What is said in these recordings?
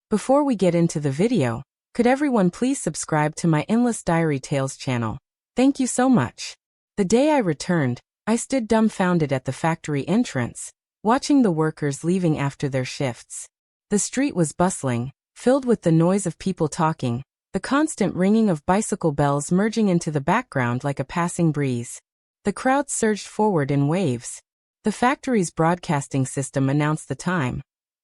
Before we get into the video, could everyone please subscribe to my Endless Diary Tales channel? Thank you so much. The day I returned, I stood dumbfounded at the factory entrance, watching the workers leaving after their shifts. The street was bustling, filled with the noise of people talking, the constant ringing of bicycle bells merging into the background like a passing breeze. The crowd surged forward in waves. The factory's broadcasting system announced the time.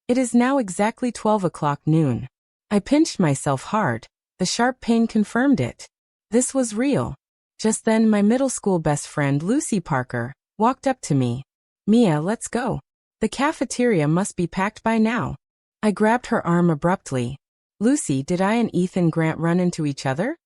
It is now exactly 12 o'clock noon. I pinched myself hard. The sharp pain confirmed it. This was real. Just then my middle school best friend Lucy Parker walked up to me. "Mia, let's go. The cafeteria must be packed by now." I grabbed her arm abruptly. "Lucy, did I and Ethan Grant run into each other?"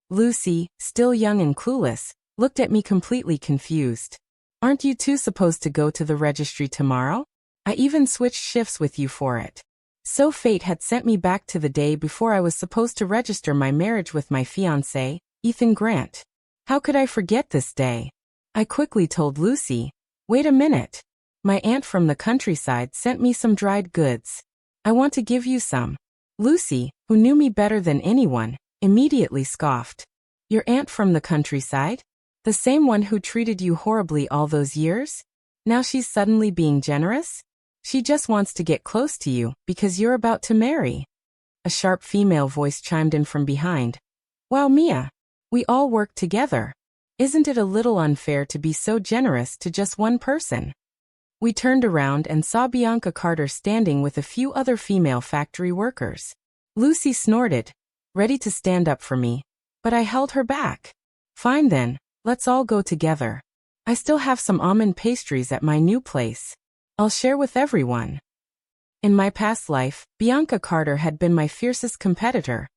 Lucy, still young and clueless, looked at me completely confused. "Aren't you two supposed to go to the registry tomorrow? I even switched shifts with you for it." So fate had sent me back to the day before I was supposed to register my marriage with my fiancé, Ethan Grant. How could I forget this day? I quickly told Lucy, "Wait a minute. My aunt from the countryside sent me some dried goods. I want to give you some." Lucy, who knew me better than anyone, immediately scoffed. "Your aunt from the countryside? The same one who treated you horribly all those years? Now she's suddenly being generous? She just wants to get close to you because you're about to marry." A sharp female voice chimed in from behind. "Wow, Mia. We all work together. Isn't it a little unfair to be so generous to just one person?" We turned around and saw Bianca Carter standing with a few other female factory workers. Lucy snorted, ready to stand up for me, but I held her back. "Fine then, let's all go together. I still have some almond pastries at my new place. I'll share with everyone." In my past life, Bianca Carter had been my fiercest competitor,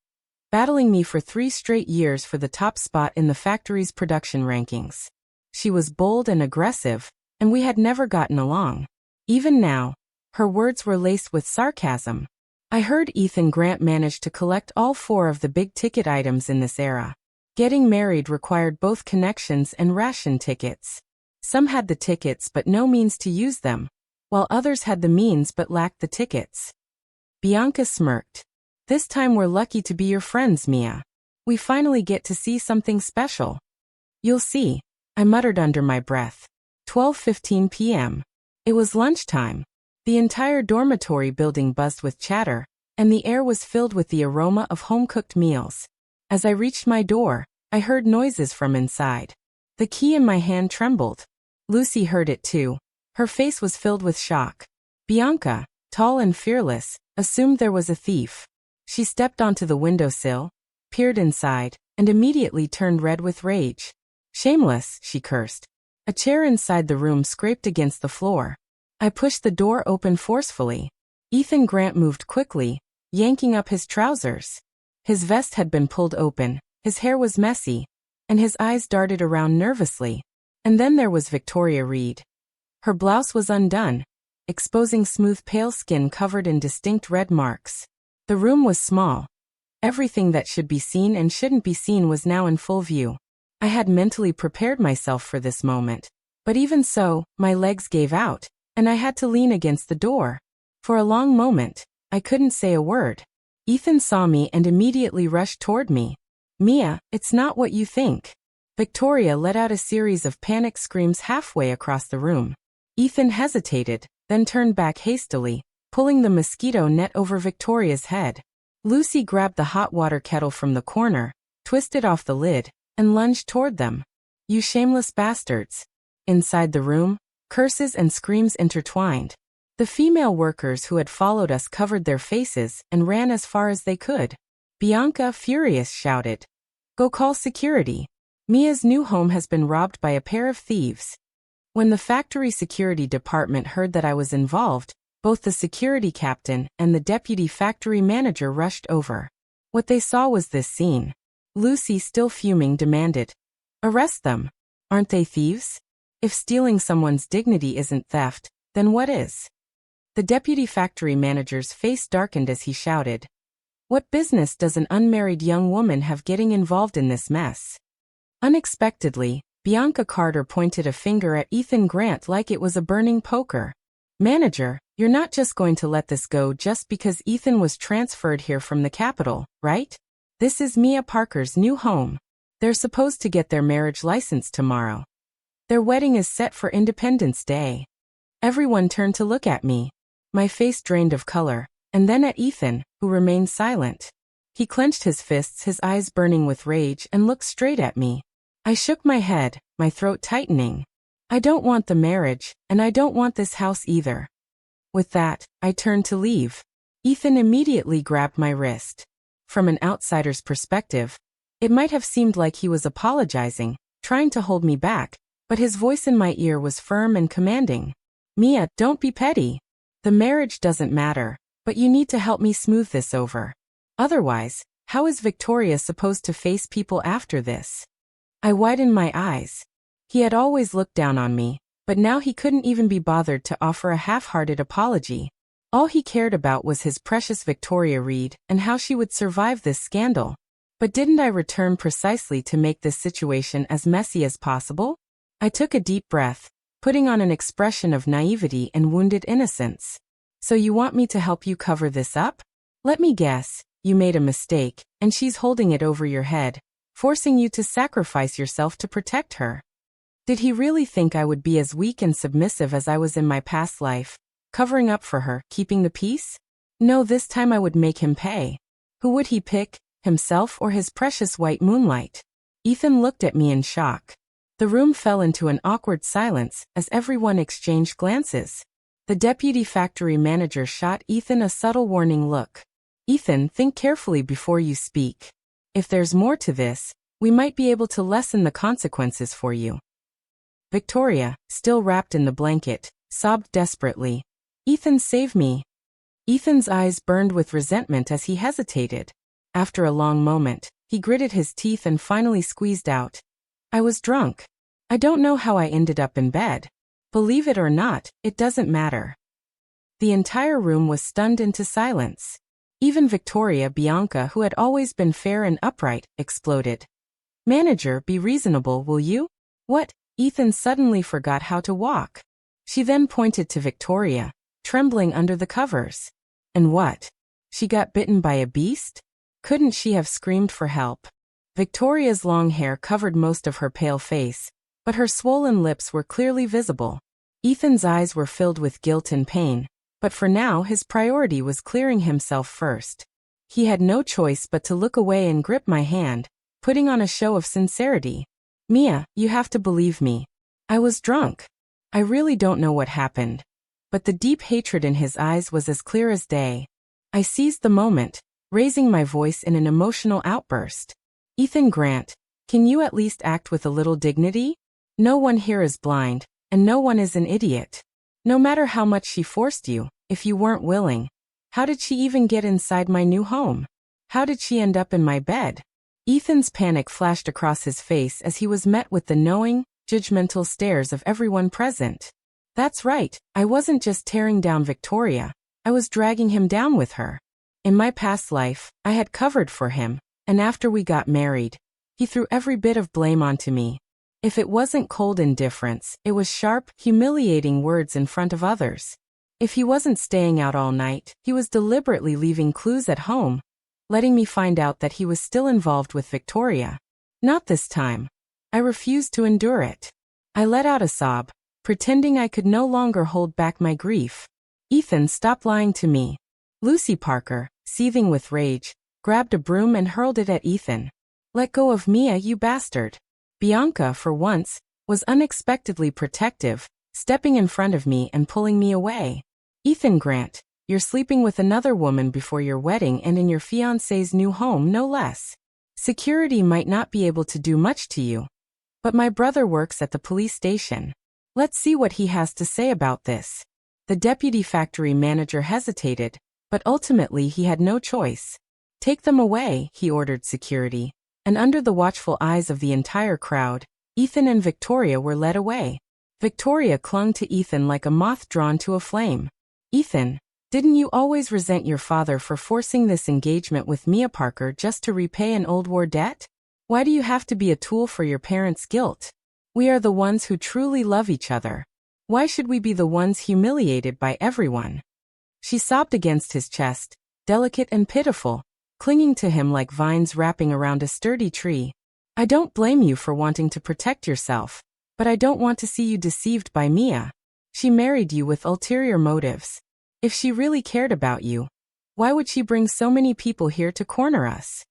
battling me for 3 straight years for the top spot in the factory's production rankings. She was bold and aggressive, and we had never gotten along. Even now, her words were laced with sarcasm. I heard Ethan Grant managed to collect all 4 of the big-ticket items in this era. Getting married required both connections and ration tickets. Some had the tickets but no means to use them, while others had the means but lacked the tickets. Bianca smirked. "This time we're lucky to be your friends, Mia. We finally get to see something special." "You'll see," I muttered under my breath. 12:15 p.m. It was lunchtime. The entire dormitory building buzzed with chatter, and the air was filled with the aroma of home-cooked meals. As I reached my door, I heard noises from inside. The key in my hand trembled. Lucy heard it too. Her face was filled with shock. Bianca, tall and fearless, assumed there was a thief. She stepped onto the windowsill, peered inside, and immediately turned red with rage. "Shameless," she cursed. A chair inside the room scraped against the floor. I pushed the door open forcefully. Ethan Grant moved quickly, yanking up his trousers. His vest had been pulled open, his hair was messy, and his eyes darted around nervously. And then there was Victoria Reed. Her blouse was undone, exposing smooth pale skin covered in distinct red marks. The room was small. Everything that should be seen and shouldn't be seen was now in full view. I had mentally prepared myself for this moment, but even so, my legs gave out, and I had to lean against the door. For a long moment, I couldn't say a word. Ethan saw me and immediately rushed toward me. "Mia, it's not what you think." Victoria let out a series of panicked screams halfway across the room. Ethan hesitated, then turned back hastily, pulling the mosquito net over Victoria's head. Lucy grabbed the hot water kettle from the corner, twisted off the lid, and lunged toward them. "You shameless bastards." Inside the room, curses and screams intertwined. The female workers who had followed us covered their faces and ran as far as they could. Bianca, furious, shouted, "Go call security. Mia's new home has been robbed by a pair of thieves." When the factory security department heard that I was involved, both the security captain and the deputy factory manager rushed over. What they saw was this scene. Lucy, still fuming, demanded, "Arrest them. Aren't they thieves? If stealing someone's dignity isn't theft, then what is?" The deputy factory manager's face darkened as he shouted, "What business does an unmarried young woman have getting involved in this mess?" Unexpectedly, Bianca Carter pointed a finger at Ethan Grant like it was a burning poker. Manager, you're not just going to let this go just because Ethan was transferred here from the capital, right? This is Mia Parker's new home. They're supposed to get their marriage license tomorrow. Their wedding is set for Independence Day. Everyone turned to look at me. My face drained of color, and then at Ethan, who remained silent. He clenched his fists, his eyes burning with rage, and looked straight at me. I shook my head, my throat tightening. I don't want the marriage, and I don't want this house either. With that, I turned to leave. Ethan immediately grabbed my wrist. From an outsider's perspective, it might have seemed like he was apologizing, trying to hold me back, but his voice in my ear was firm and commanding. Mia, don't be petty. The marriage doesn't matter, but you need to help me smooth this over. Otherwise, how is Victoria supposed to face people after this? I widened my eyes. He had always looked down on me, but now he couldn't even be bothered to offer a half-hearted apology. All he cared about was his precious Victoria Reed and how she would survive this scandal. But didn't I return precisely to make this situation as messy as possible? I took a deep breath, putting on an expression of naivety and wounded innocence. So you want me to help you cover this up? Let me guess, you made a mistake, and she's holding it over your head, forcing you to sacrifice yourself to protect her. Did he really think I would be as weak and submissive as I was in my past life, covering up for her, keeping the peace? No, this time I would make him pay. Who would he pick, himself or his precious white moonlight? Ethan looked at me in shock. The room fell into an awkward silence as everyone exchanged glances. The deputy factory manager shot Ethan a subtle warning look. Ethan, think carefully before you speak. If there's more to this, we might be able to lessen the consequences for you. Victoria, still wrapped in the blanket, sobbed desperately. Ethan, save me. Ethan's eyes burned with resentment as he hesitated. After a long moment, he gritted his teeth and finally squeezed out. I was drunk. I don't know how I ended up in bed. Believe it or not, it doesn't matter. The entire room was stunned into silence. Even Victoria Bianca, who had always been fair and upright, exploded. Manager, be reasonable, will you? What? Ethan suddenly forgot how to walk. She then pointed to Victoria, trembling under the covers. And what? She got bitten by a beast? Couldn't she have screamed for help? Victoria's long hair covered most of her pale face, but her swollen lips were clearly visible. Ethan's eyes were filled with guilt and pain, but for now his priority was clearing himself first. He had no choice but to look away and grip my hand, putting on a show of sincerity. Mia, you have to believe me. I was drunk. I really don't know what happened. But the deep hatred in his eyes was as clear as day. I seized the moment, raising my voice in an emotional outburst. Ethan Grant, can you at least act with a little dignity? No one here is blind, and no one is an idiot. No matter how much she forced you, if you weren't willing, how did she even get inside my new home? How did she end up in my bed? Ethan's panic flashed across his face as he was met with the knowing, judgmental stares of everyone present. That's right, I wasn't just tearing down Victoria, I was dragging him down with her. In my past life, I had covered for him, and after we got married, he threw every bit of blame onto me. If it wasn't cold indifference, it was sharp, humiliating words in front of others. If he wasn't staying out all night, he was deliberately leaving clues at home, letting me find out that he was still involved with Victoria. Not this time. I refused to endure it. I let out a sob, pretending I could no longer hold back my grief. Ethan, stop lying to me. Lucy Parker, seething with rage, grabbed a broom and hurled it at Ethan. Let go of Mia, you bastard. Bianca, for once, was unexpectedly protective, stepping in front of me and pulling me away. Ethan Grant, you're sleeping with another woman before your wedding and in your fiancé's new home, no less. Security might not be able to do much to you. But my brother works at the police station. Let's see what he has to say about this. The deputy factory manager hesitated, but ultimately he had no choice. Take them away, he ordered security. And under the watchful eyes of the entire crowd, Ethan and Victoria were led away. Victoria clung to Ethan like a moth drawn to a flame. Ethan, didn't you always resent your father for forcing this engagement with Mia Parker just to repay an old war debt? Why do you have to be a tool for your parents' guilt? We are the ones who truly love each other. Why should we be the ones humiliated by everyone? She sobbed against his chest, delicate and pitiful, clinging to him like vines wrapping around a sturdy tree. I don't blame you for wanting to protect yourself, but I don't want to see you deceived by Mia. She married you with ulterior motives. If she really cared about you, why would she bring so many people here to corner us?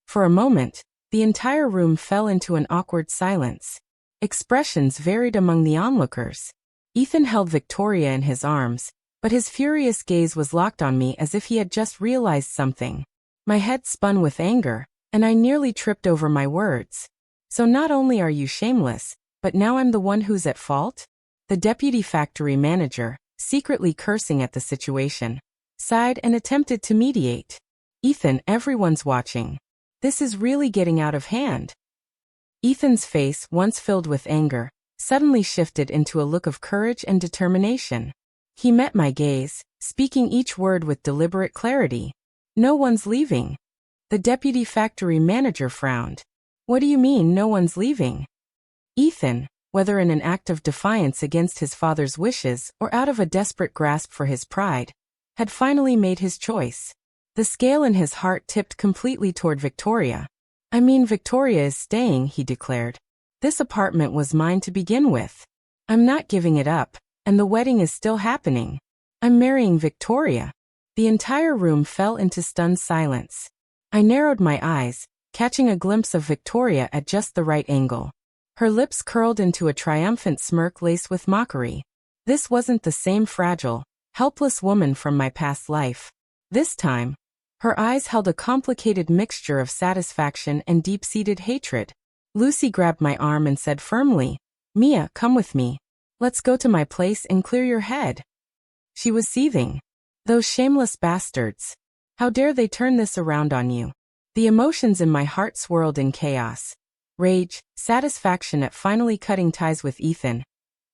For a moment, the entire room fell into an awkward silence. Expressions varied among the onlookers. Ethan held Victoria in his arms, but his furious gaze was locked on me as if he had just realized something. My head spun with anger, and I nearly tripped over my words. So not only are you shameless, but now I'm the one who's at fault? The deputy factory manager, secretly cursing at the situation, sighed and attempted to mediate. Ethan, everyone's watching. This is really getting out of hand. Ethan's face, once filled with anger, suddenly shifted into a look of courage and determination. He met my gaze, speaking each word with deliberate clarity. No one's leaving. The deputy factory manager frowned. What do you mean, no one's leaving? Ethan, whether in an act of defiance against his father's wishes or out of a desperate grasp for his pride, had finally made his choice. The scale in his heart tipped completely toward Victoria. I mean, Victoria is staying, he declared. This apartment was mine to begin with. I'm not giving it up, and the wedding is still happening. I'm marrying Victoria. The entire room fell into stunned silence. I narrowed my eyes, catching a glimpse of Victoria at just the right angle. Her lips curled into a triumphant smirk laced with mockery. This wasn't the same fragile, helpless woman from my past life. This time, her eyes held a complicated mixture of satisfaction and deep-seated hatred. Lucy grabbed my arm and said firmly, Mia, come with me. Let's go to my place and clear your head. She was seething. Those shameless bastards. How dare they turn this around on you? The emotions in my heart swirled in chaos. Rage, satisfaction at finally cutting ties with Ethan,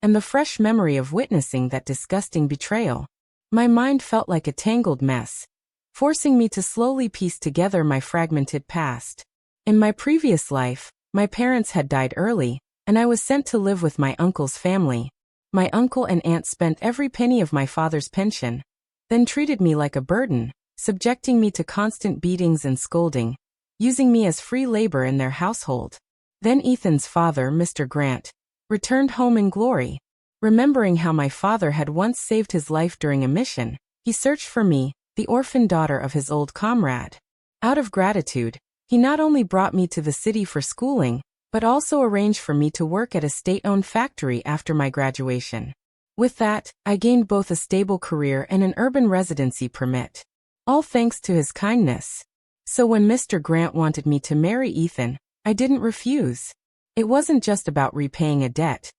and the fresh memory of witnessing that disgusting betrayal. My mind felt like a tangled mess, forcing me to slowly piece together my fragmented past. In my previous life, my parents had died early, and I was sent to live with my uncle's family. My uncle and aunt spent every penny of my father's pension, then treated me like a burden, subjecting me to constant beatings and scolding, using me as free labor in their household. Then Ethan's father, Mr. Grant, returned home in glory. Remembering how my father had once saved his life during a mission, he searched for me, the orphan daughter of his old comrade. Out of gratitude, he not only brought me to the city for schooling, but also arranged for me to work at a state-owned factory after my graduation. With that, I gained both a stable career and an urban residency permit. All thanks to his kindness. So when Mr. Grant wanted me to marry Ethan, I didn't refuse. It wasn't just about repaying a debt.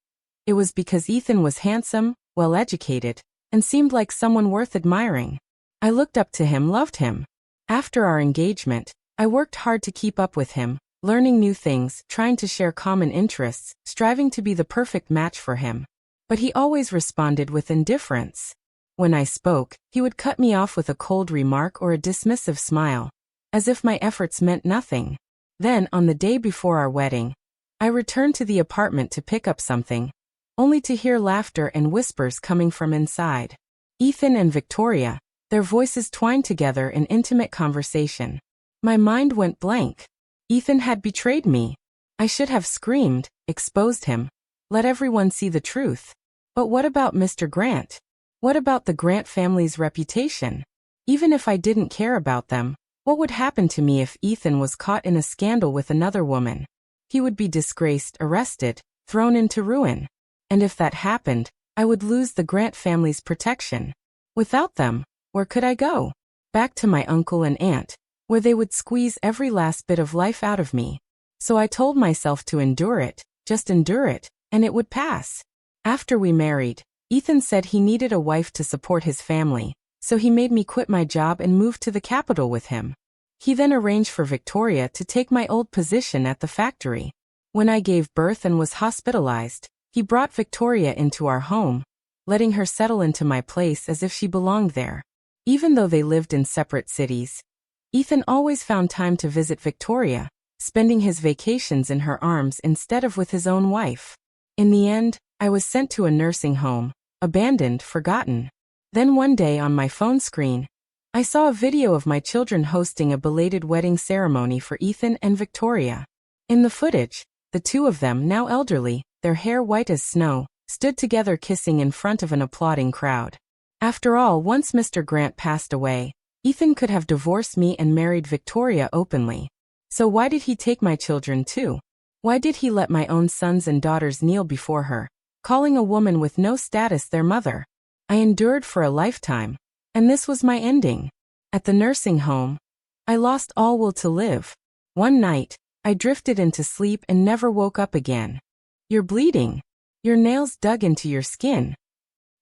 It was because Ethan was handsome, well-educated, and seemed like someone worth admiring. I looked up to him, loved him. After our engagement, I worked hard to keep up with him, learning new things, trying to share common interests, striving to be the perfect match for him. But he always responded with indifference. When I spoke, he would cut me off with a cold remark or a dismissive smile, as if my efforts meant nothing. Then, on the day before our wedding, I returned to the apartment to pick up something, only to hear laughter and whispers coming from inside. Ethan and Victoria, their voices twined together in intimate conversation. My mind went blank. Ethan had betrayed me. I should have screamed, exposed him, let everyone see the truth. But what about Mr. Grant? What about the Grant family's reputation? Even if I didn't care about them, what would happen to me if Ethan was caught in a scandal with another woman? He would be disgraced, arrested, thrown into ruin. And if that happened, I would lose the Grant family's protection. Without them, where could I go? Back to my uncle and aunt, where they would squeeze every last bit of life out of me. So I told myself to endure it, just endure it, and it would pass. After we married, Ethan said he needed a wife to support his family, so he made me quit my job and move to the capital with him. He then arranged for Victoria to take my old position at the factory. When I gave birth and was hospitalized, he brought Victoria into our home, letting her settle into my place as if she belonged there. Even though they lived in separate cities, Ethan always found time to visit Victoria, spending his vacations in her arms instead of with his own wife. In the end, I was sent to a nursing home, abandoned, forgotten. Then one day on my phone screen, I saw a video of my children hosting a belated wedding ceremony for Ethan and Victoria. In the footage, the two of them, now elderly, their hair white as snow, stood together kissing in front of an applauding crowd. After all, once Mr. Grant passed away, Ethan could have divorced me and married Victoria openly. So why did he take my children too? Why did he let my own sons and daughters kneel before her, calling a woman with no status their mother? I endured for a lifetime, and this was my ending. At the nursing home, I lost all will to live. One night, I drifted into sleep and never woke up again. You're bleeding. Your nails dug into your skin.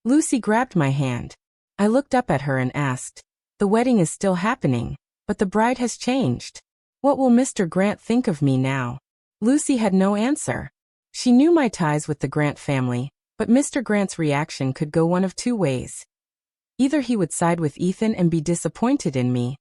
Lucy grabbed my hand. I looked up at her and asked, "The wedding is still happening, but the bride has changed. What will Mr. Grant think of me now?" Lucy had no answer. She knew my ties with the Grant family, but Mr. Grant's reaction could go one of two ways. Either he would side with Ethan and be disappointed in me,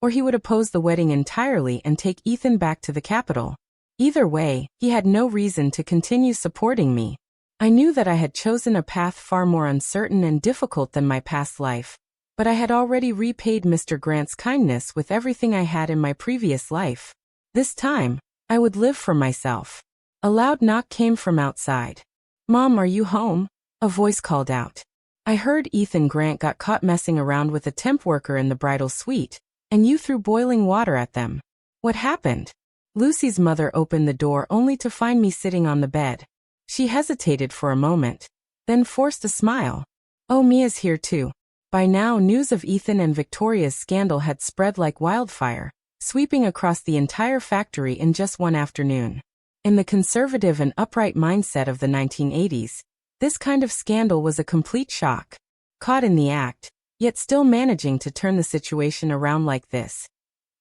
or he would oppose the wedding entirely and take Ethan back to the capital. Either way, he had no reason to continue supporting me. I knew that I had chosen a path far more uncertain and difficult than my past life, but I had already repaid Mr. Grant's kindness with everything I had in my previous life. This time, I would live for myself. A loud knock came from outside. "Mom, are you home?" a voice called out. I heard Ethan Grant got caught messing around with a temp worker in the bridal suite, and you threw boiling water at them. What happened? Lucy's mother opened the door only to find me sitting on the bed. She hesitated for a moment, then forced a smile. "Oh, Mia's here too." By now, news of Ethan and Victoria's scandal had spread like wildfire, sweeping across the entire factory in just one afternoon. In the conservative and upright mindset of the 1980s, this kind of scandal was a complete shock. Caught in the act, yet still managing to turn the situation around like this.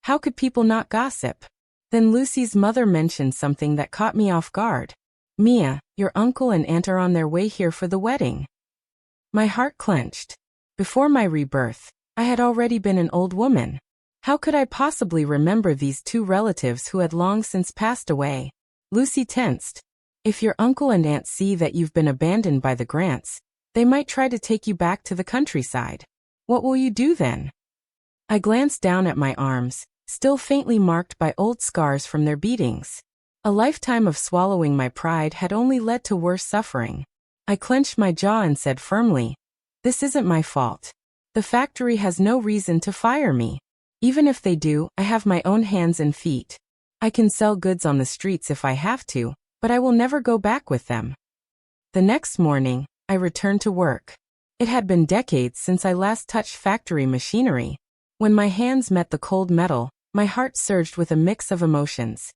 How could people not gossip? Then Lucy's mother mentioned something that caught me off guard. "Mia, your uncle and aunt are on their way here for the wedding." My heart clenched. Before my rebirth, I had already been an old woman. How could I possibly remember these two relatives who had long since passed away? Lucy tensed. "If your uncle and aunt see that you've been abandoned by the Grants, they might try to take you back to the countryside. What will you do then?" I glanced down at my arms, still faintly marked by old scars from their beatings. A lifetime of swallowing my pride had only led to worse suffering. I clenched my jaw and said firmly, "This isn't my fault. The factory has no reason to fire me. Even if they do, I have my own hands and feet. I can sell goods on the streets if I have to, but I will never go back with them." The next morning, I returned to work. It had been decades since I last touched factory machinery. When my hands met the cold metal, my heart surged with a mix of emotions.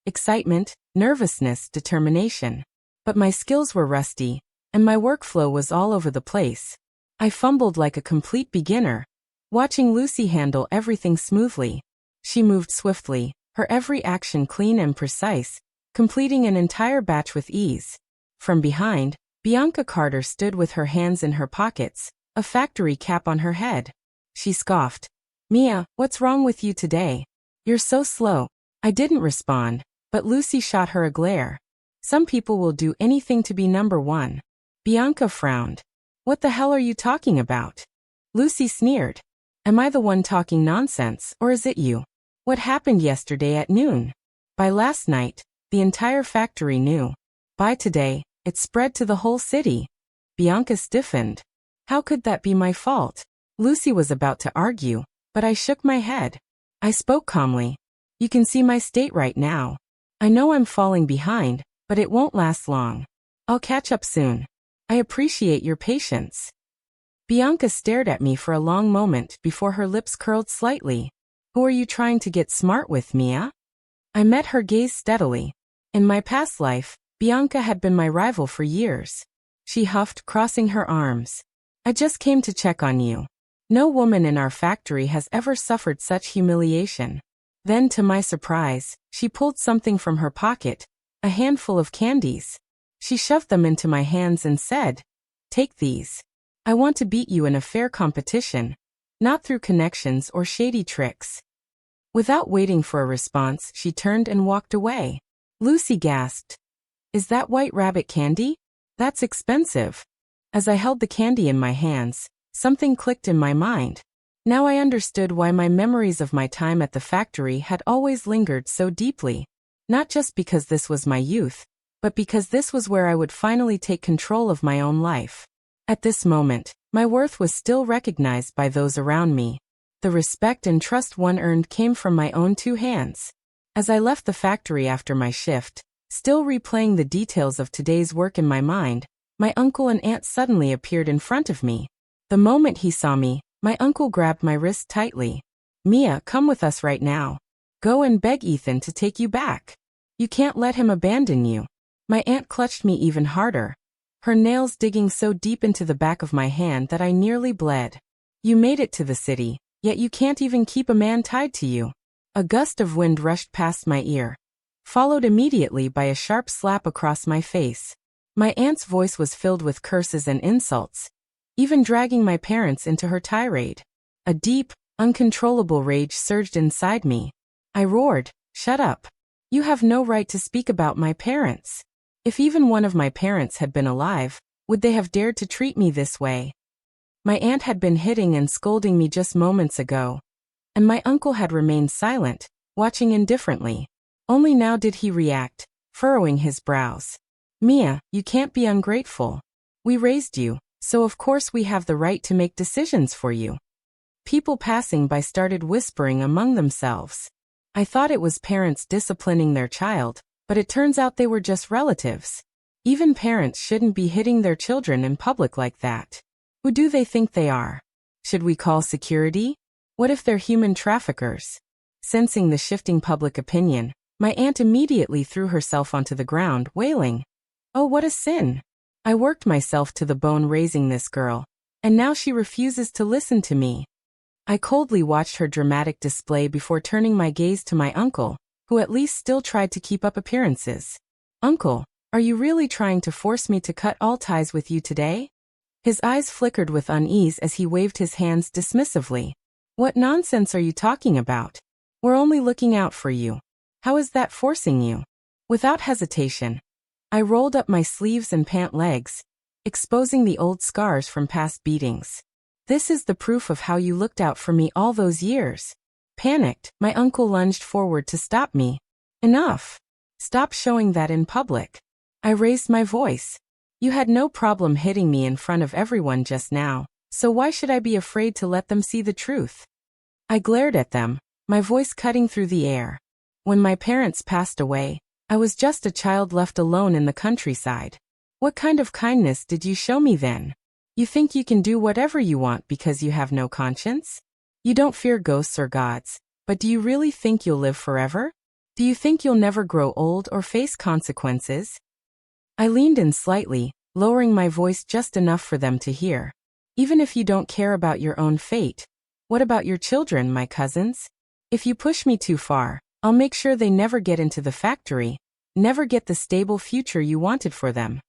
Excitement, nervousness, determination. But my skills were rusty, and my workflow was all over the place. I fumbled like a complete beginner, watching Lucy handle everything smoothly. She moved swiftly, her every action clean and precise, completing an entire batch with ease. From behind, Bianca Carter stood with her hands in her pockets, a factory cap on her head. She scoffed. "Mia, what's wrong with you today? You're so slow." I didn't respond, but Lucy shot her a glare. "Some people will do anything to be number one." Bianca frowned. "What the hell are you talking about?" Lucy sneered. "Am I the one talking nonsense, or is it you? What happened yesterday at noon? By last night, the entire factory knew. By today, it spread to the whole city." Bianca stiffened. "How could that be my fault?" Lucy was about to argue, but I shook my head. I spoke calmly. "You can see my state right now. I know I'm falling behind, but it won't last long. I'll catch up soon. I appreciate your patience." Bianca stared at me for a long moment before her lips curled slightly. "Who are you trying to get smart with, Mia?" I met her gaze steadily. In my past life, Bianca had been my rival for years. She huffed, crossing her arms. "I just came to check on you. No woman in our factory has ever suffered such humiliation." Then, to my surprise, she pulled something from her pocket, a handful of candies. She shoved them into my hands and said, "Take these. I want to beat you in a fair competition, not through connections or shady tricks." Without waiting for a response, she turned and walked away. Lucy gasped. "Is that white rabbit candy?" That's expensive. As I held the candy in my hands, something clicked in my mind. Now I understood why my memories of my time at the factory had always lingered so deeply. Not just because this was my youth, but because this was where I would finally take control of my own life. At this moment, my worth was still recognized by those around me. The respect and trust one earned came from my own two hands. As I left the factory after my shift, still replaying the details of today's work in my mind, my uncle and aunt suddenly appeared in front of me. The moment he saw me, my uncle grabbed my wrist tightly. "Mia, come with us right now. Go and beg Ethan to take you back. You can't let him abandon you." My aunt clutched me even harder, her nails digging so deep into the back of my hand that I nearly bled. "You made it to the city, yet you can't even keep a man tied to you." A gust of wind rushed past my ear, followed immediately by a sharp slap across my face. My aunt's voice was filled with curses and insults, even dragging my parents into her tirade. A deep, uncontrollable rage surged inside me. I roared, "Shut up. You have no right to speak about my parents." If even one of my parents had been alive, would they have dared to treat me this way? My aunt had been hitting and scolding me just moments ago, and my uncle had remained silent, watching indifferently. Only now did he react, furrowing his brows. "Mia, you can't be ungrateful. We raised you, so of course we have the right to make decisions for you." People passing by started whispering among themselves. I thought it was parents disciplining their child, but it turns out they were just relatives. Even parents shouldn't be hitting their children in public like that. Who do they think they are? Should we call security? What if they're human traffickers? Sensing the shifting public opinion, my aunt immediately threw herself onto the ground, wailing, "Oh, what a sin! I worked myself to the bone raising this girl, and now she refuses to listen to me." I coldly watched her dramatic display before turning my gaze to my uncle, who at least still tried to keep up appearances. "Uncle, are you really trying to force me to cut all ties with you today?" His eyes flickered with unease as he waved his hands dismissively. "What nonsense are you talking about? We're only looking out for you. How is that forcing you?" Without hesitation, I rolled up my sleeves and pant legs, exposing the old scars from past beatings. "This is the proof of how you looked out for me all those years." Panicked, my uncle lunged forward to stop me. "Enough. Stop showing that in public." I raised my voice. "You had no problem hitting me in front of everyone just now, so why should I be afraid to let them see the truth?" I glared at them, my voice cutting through the air. "When my parents passed away, I was just a child left alone in the countryside. What kind of kindness did you show me then? You think you can do whatever you want because you have no conscience? You don't fear ghosts or gods, but do you really think you'll live forever? Do you think you'll never grow old or face consequences?" I leaned in slightly, lowering my voice just enough for them to hear. "Even if you don't care about your own fate, what about your children, my cousins? If you push me too far, I'll make sure they never get into the factory, never get the stable future you wanted for them."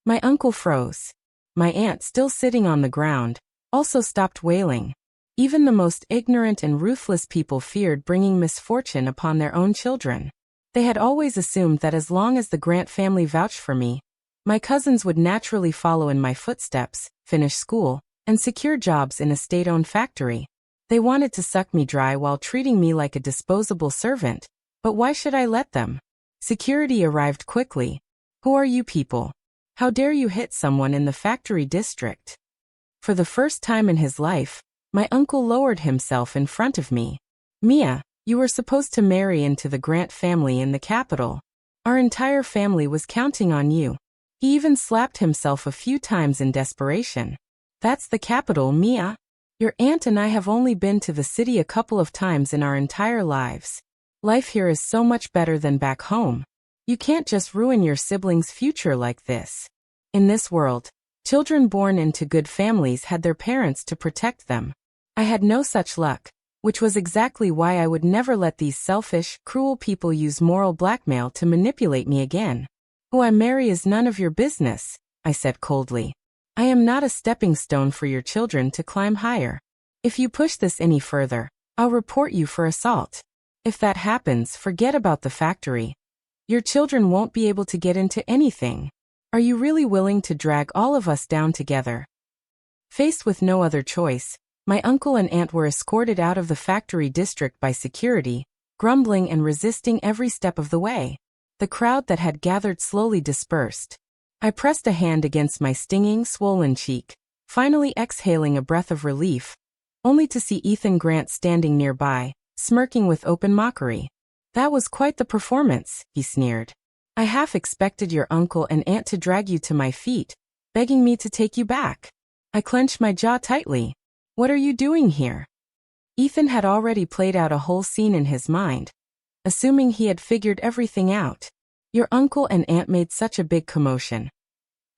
My uncle froze. My aunt, still sitting on the ground, also stopped wailing. Even the most ignorant and ruthless people feared bringing misfortune upon their own children. They had always assumed that as long as the Grant family vouched for me, my cousins would naturally follow in my footsteps, finish school, and secure jobs in a state-owned factory. They wanted to suck me dry while treating me like a disposable servant, but why should I let them? Security arrived quickly. "Who are you people? How dare you hit someone in the factory district?" For the first time in his life, my uncle lowered himself in front of me. "Mia, you were supposed to marry into the Grant family in the capital. Our entire family was counting on you." He even slapped himself a few times in desperation. "That's the capital, Mia. Your aunt and I have only been to the city a couple of times in our entire lives. Life here is so much better than back home. You can't just ruin your siblings' future like this." In this world, children born into good families had their parents to protect them. I had no such luck, which was exactly why I would never let these selfish, cruel people use moral blackmail to manipulate me again. "Who I marry is none of your business," I said coldly. "I am not a stepping stone for your children to climb higher. If you push this any further, I'll report you for assault. If that happens, forget about the factory. Your children won't be able to get into anything." Are you really willing to drag all of us down together? Faced with no other choice, my uncle and aunt were escorted out of the factory district by security, grumbling and resisting every step of the way. The crowd that had gathered slowly dispersed. I pressed a hand against my stinging, swollen cheek, finally exhaling a breath of relief, only to see Ethan Grant standing nearby, smirking with open mockery. That was quite the performance, he sneered. I half expected your uncle and aunt to drag you to my feet, begging me to take you back. I clenched my jaw tightly. What are you doing here? Ethan had already played out a whole scene in his mind, assuming he had figured everything out. Your uncle and aunt made such a big commotion.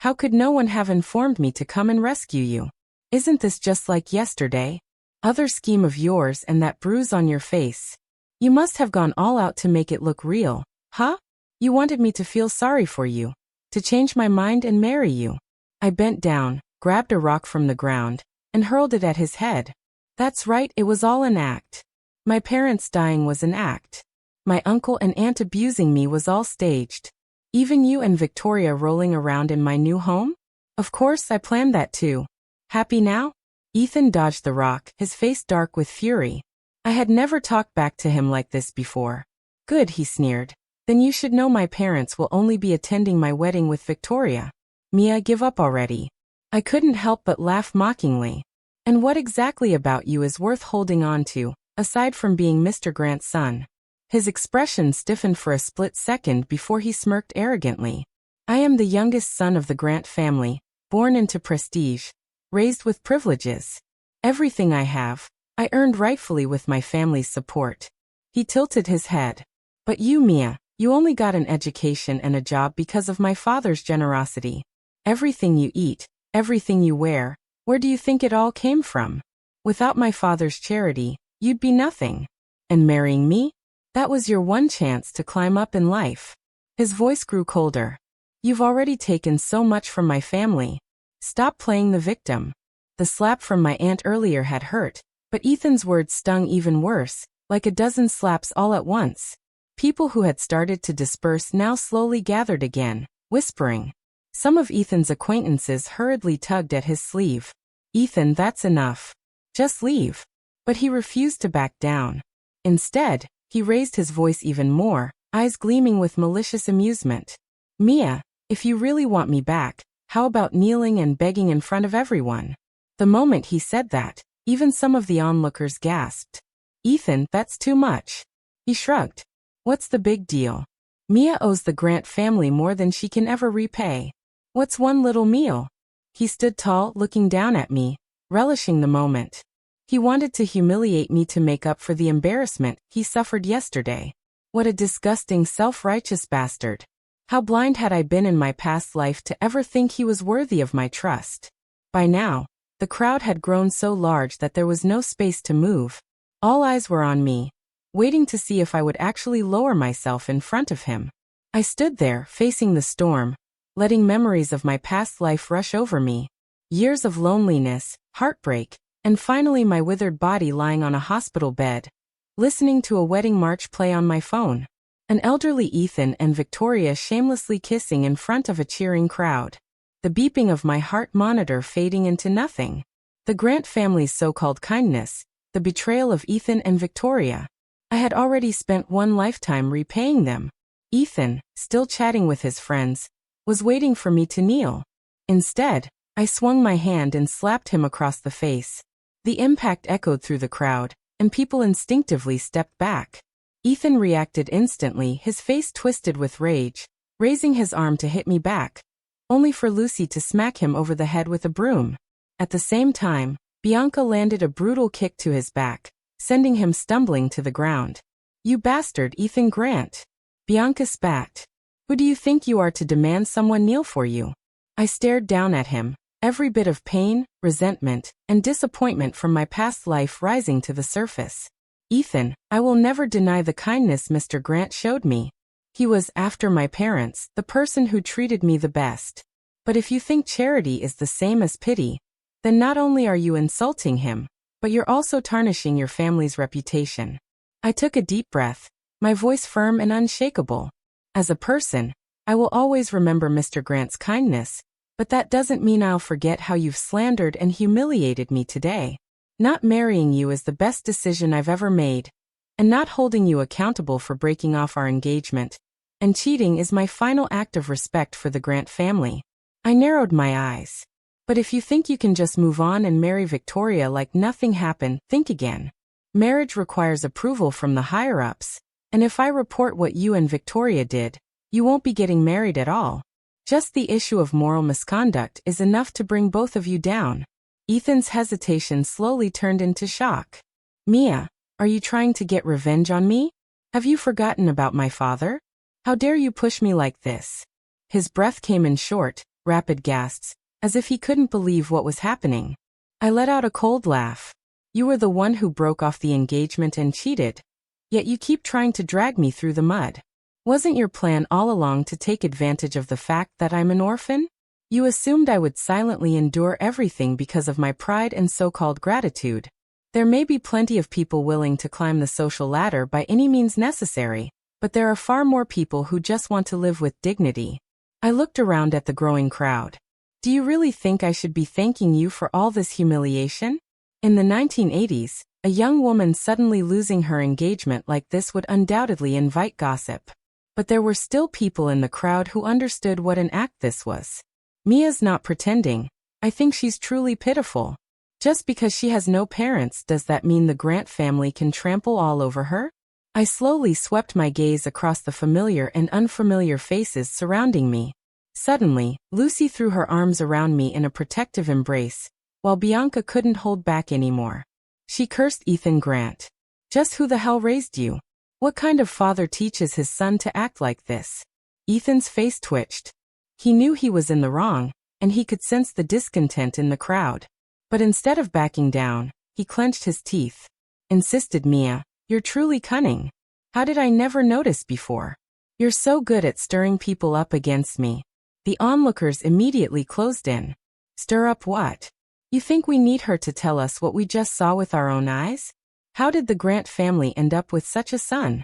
How could no one have informed me to come and rescue you? Isn't this just like yesterday? Other scheme of yours and that bruise on your face. You must have gone all out to make it look real, huh? You wanted me to feel sorry for you, to change my mind and marry you. I bent down, grabbed a rock from the ground, and hurled it at his head. That's right, it was all an act. My parents dying was an act. My uncle and aunt abusing me was all staged. Even you and Victoria rolling around in my new home? Of course I planned that too. Happy now? Ethan dodged the rock, his face dark with fury. I had never talked back to him like this before. Good, he sneered. Then you should know my parents will only be attending my wedding with Victoria. Mia, give up already. I couldn't help but laugh mockingly. And what exactly about you is worth holding on to, aside from being Mr. Grant's son? His expression stiffened for a split second before he smirked arrogantly. I am the youngest son of the Grant family, born into prestige, raised with privileges. Everything I have, I earned rightfully with my family's support. He tilted his head. But you, Mia, you only got an education and a job because of my father's generosity. Everything you eat, everything you wear, where do you think it all came from? Without my father's charity, you'd be nothing. And marrying me? That was your one chance to climb up in life. His voice grew colder. You've already taken so much from my family. Stop playing the victim. The slap from my aunt earlier had hurt, but Ethan's words stung even worse, like a dozen slaps all at once. People who had started to disperse now slowly gathered again, whispering. Some of Ethan's acquaintances hurriedly tugged at his sleeve. Ethan, that's enough. Just leave. But he refused to back down. Instead, he raised his voice even more, eyes gleaming with malicious amusement. Mia, if you really want me back, how about kneeling and begging in front of everyone? The moment he said that, even some of the onlookers gasped. Ethan, that's too much. He shrugged. What's the big deal? Mia owes the Grant family more than she can ever repay. What's one little meal? He stood tall, looking down at me, relishing the moment. He wanted to humiliate me to make up for the embarrassment he suffered yesterday. What a disgusting, self-righteous bastard. How blind had I been in my past life to ever think he was worthy of my trust. By now, the crowd had grown so large that there was no space to move. All eyes were on me, waiting to see if I would actually lower myself in front of him. I stood there, facing the storm, letting memories of my past life rush over me. Years of loneliness, heartbreak, and finally my withered body lying on a hospital bed, listening to a wedding march play on my phone. An elderly Ethan and Victoria shamelessly kissing in front of a cheering crowd. The beeping of my heart monitor fading into nothing. The Grant family's so-called kindness, the betrayal of Ethan and Victoria. I had already spent one lifetime repaying them. Ethan, still chatting with his friends, was waiting for me to kneel. Instead, I swung my hand and slapped him across the face. The impact echoed through the crowd, and people instinctively stepped back. Ethan reacted instantly, his face twisted with rage, raising his arm to hit me back, only for Lucy to smack him over the head with a broom. At the same time, Bianca landed a brutal kick to his back, sending him stumbling to the ground. You bastard, Ethan Grant! Bianca spat. Who do you think you are to demand someone kneel for you? I stared down at him, every bit of pain, resentment, and disappointment from my past life rising to the surface. Ethan, I will never deny the kindness Mr. Grant showed me. He was, after my parents, the person who treated me the best. But if you think charity is the same as pity, then not only are you insulting him, but you're also tarnishing your family's reputation. I took a deep breath, my voice firm and unshakable. As a person, I will always remember Mr. Grant's kindness, but that doesn't mean I'll forget how you've slandered and humiliated me today. Not marrying you is the best decision I've ever made, and not holding you accountable for breaking off our engagement and cheating is my final act of respect for the Grant family. I narrowed my eyes. But if you think you can just move on and marry Victoria like nothing happened, think again. Marriage requires approval from the higher-ups, and if I report what you and Victoria did, you won't be getting married at all. Just the issue of moral misconduct is enough to bring both of you down. Ethan's hesitation slowly turned into shock. Mia, are you trying to get revenge on me? Have you forgotten about my father? How dare you push me like this? His breath came in short, rapid gasps, as if he couldn't believe what was happening. I let out a cold laugh. You were the one who broke off the engagement and cheated. Yet you keep trying to drag me through the mud. Wasn't your plan all along to take advantage of the fact that I'm an orphan? You assumed I would silently endure everything because of my pride and so-called gratitude. There may be plenty of people willing to climb the social ladder by any means necessary, but there are far more people who just want to live with dignity. I looked around at the growing crowd. Do you really think I should be thanking you for all this humiliation? In the 1980s, a young woman suddenly losing her engagement like this would undoubtedly invite gossip. But there were still people in the crowd who understood what an act this was. Mia's not pretending. I think she's truly pitiful. Just because she has no parents, does that mean the Grant family can trample all over her? I slowly swept my gaze across the familiar and unfamiliar faces surrounding me. Suddenly, Lucy threw her arms around me in a protective embrace, while Bianca couldn't hold back anymore. She cursed Ethan Grant. Just who the hell raised you? What kind of father teaches his son to act like this? Ethan's face twitched. He knew he was in the wrong, and he could sense the discontent in the crowd. But instead of backing down, he clenched his teeth. Insisted Mia, you're truly cunning. How did I never notice before? You're so good at stirring people up against me. The onlookers immediately closed in. Stir up what? You think we need her to tell us what we just saw with our own eyes? How did the Grant family end up with such a son?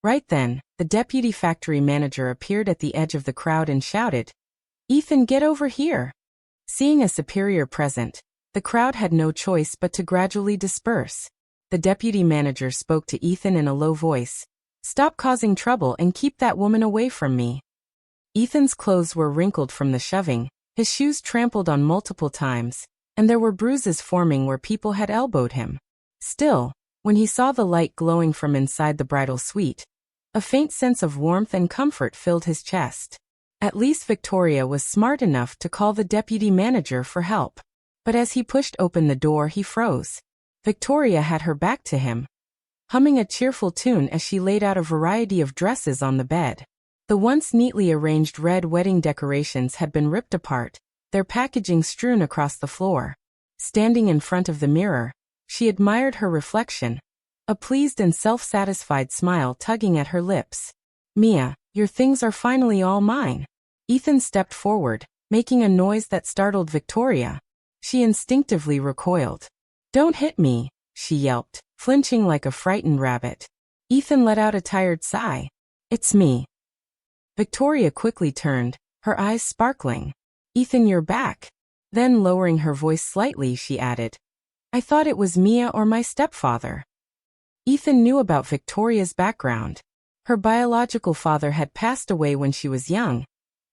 Right then, the deputy factory manager appeared at the edge of the crowd and shouted, Ethan, get over here. Seeing a superior present, the crowd had no choice but to gradually disperse. The deputy manager spoke to Ethan in a low voice. Stop causing trouble and keep that woman away from me. Ethan's clothes were wrinkled from the shoving, his shoes trampled on multiple times, and there were bruises forming where people had elbowed him. Still, when he saw the light glowing from inside the bridal suite, a faint sense of warmth and comfort filled his chest. At least Victoria was smart enough to call the deputy manager for help. But as he pushed open the door, he froze. Victoria had her back to him, humming a cheerful tune as she laid out a variety of dresses on the bed. The once neatly arranged red wedding decorations had been ripped apart, their packaging strewn across the floor. Standing in front of the mirror, she admired her reflection, a pleased and self-satisfied smile tugging at her lips. Mia, your things are finally all mine. Ethan stepped forward, making a noise that startled Victoria. She instinctively recoiled. Don't hit me, she yelped, flinching like a frightened rabbit. Ethan let out a tired sigh. It's me. Victoria quickly turned, her eyes sparkling. Ethan, you're back. Then lowering her voice slightly, she added, I thought it was Mia or my stepfather. Ethan knew about Victoria's background. Her biological father had passed away when she was young,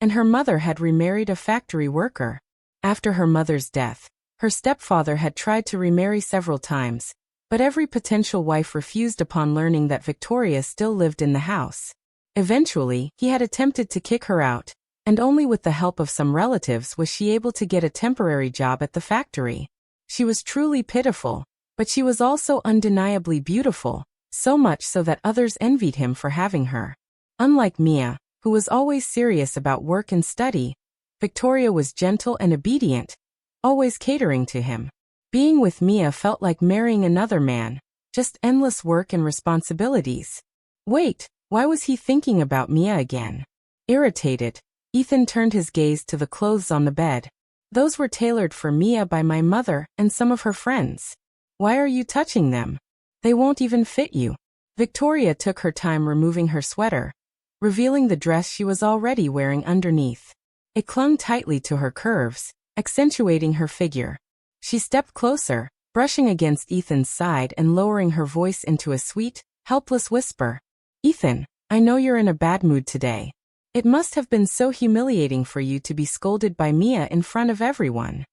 and her mother had remarried a factory worker. After her mother's death, her stepfather had tried to remarry several times, but every potential wife refused upon learning that Victoria still lived in the house. Eventually, he had attempted to kick her out, and only with the help of some relatives was she able to get a temporary job at the factory. She was truly pitiful, but she was also undeniably beautiful, so much so that others envied him for having her. Unlike Mia, who was always serious about work and study, Victoria was gentle and obedient, always catering to him. Being with Mia felt like marrying another man, just endless work and responsibilities. Wait, why was he thinking about Mia again? Irritated, Ethan turned his gaze to the clothes on the bed. Those were tailored for Mia by my mother and some of her friends. Why are you touching them? They won't even fit you. Victoria took her time removing her sweater, revealing the dress she was already wearing underneath. It clung tightly to her curves, accentuating her figure. She stepped closer, brushing against Ethan's side and lowering her voice into a sweet, helpless whisper. "Ethan, I know you're in a bad mood today. It must have been so humiliating for you to be scolded by Mia in front of everyone."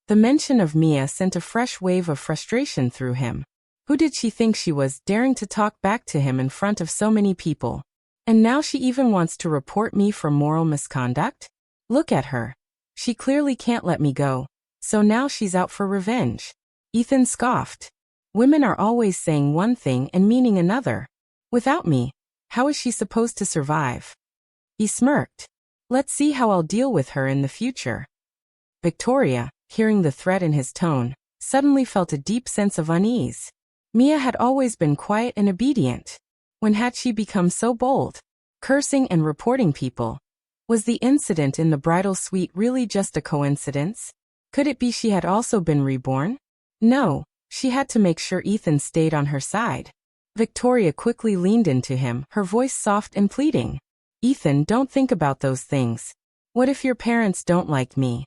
The mention of Mia sent a fresh wave of frustration through him. Who did she think she was, daring to talk back to him in front of so many people? And now she even wants to report me for moral misconduct? Look at her. She clearly can't let me go, so now she's out for revenge. Ethan scoffed. Women are always saying one thing and meaning another. Without me, how is she supposed to survive? He smirked. Let's see how I'll deal with her in the future. Victoria, hearing the threat in his tone, suddenly felt a deep sense of unease. Mia had always been quiet and obedient. When had she become so bold? Cursing and reporting people. Was the incident in the bridal suite really just a coincidence? Could it be she had also been reborn? No, she had to make sure Ethan stayed on her side. Victoria quickly leaned into him, her voice soft and pleading. "Ethan, don't think about those things. What if your parents don't like me?"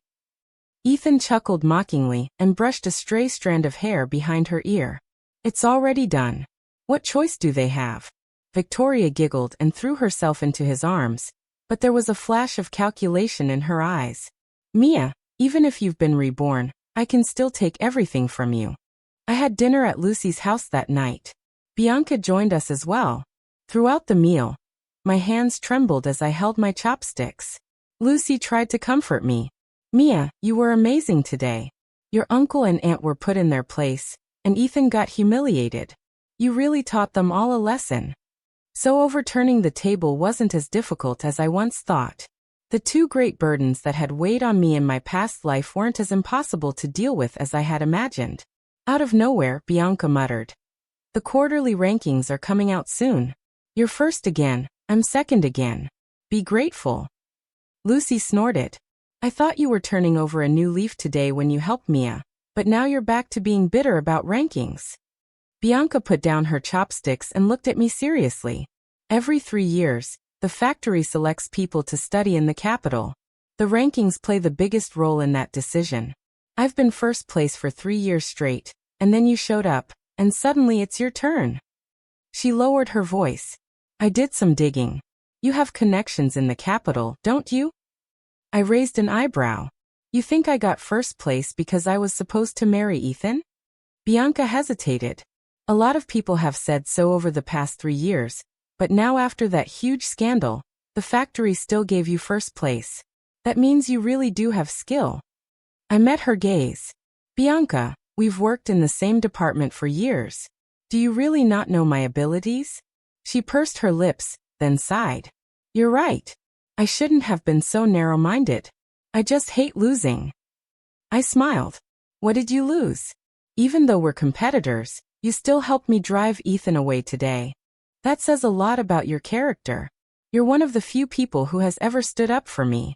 Ethan chuckled mockingly and brushed a stray strand of hair behind her ear. "It's already done. What choice do they have?" Victoria giggled and threw herself into his arms, but there was a flash of calculation in her eyes. "Mia, even if you've been reborn, I can still take everything from you. I had dinner at Lucy's house that night. Bianca joined us as well. Throughout the meal, my hands trembled as I held my chopsticks. Lucy tried to comfort me. Mia, you were amazing today. Your uncle and aunt were put in their place, and Ethan got humiliated. You really taught them all a lesson." So overturning the table wasn't as difficult as I once thought. The two great burdens that had weighed on me in my past life weren't as impossible to deal with as I had imagined. Out of nowhere, Bianca muttered. "The quarterly rankings are coming out soon. You're first again, I'm second again. Be grateful." Lucy snorted. "I thought you were turning over a new leaf today when you helped Mia, but now you're back to being bitter about rankings." Bianca put down her chopsticks and looked at me seriously. "Every 3 years, the factory selects people to study in the capital. The rankings play the biggest role in that decision. I've been first place for 3 years straight, and then you showed up, and suddenly it's your turn." She lowered her voice. "I did some digging. You have connections in the capital, don't you?" I raised an eyebrow. "You think I got first place because I was supposed to marry Ethan?" Bianca hesitated. "A lot of people have said so over the past 3 years, but now after that huge scandal, the factory still gave you first place. That means you really do have skill." I met her gaze. "Bianca, we've worked in the same department for years. Do you really not know my abilities?" She pursed her lips, then sighed. "You're right. I shouldn't have been so narrow-minded. I just hate losing." I smiled. "What did you lose? Even though we're competitors, you still helped me drive Ethan away today. That says a lot about your character. You're one of the few people who has ever stood up for me."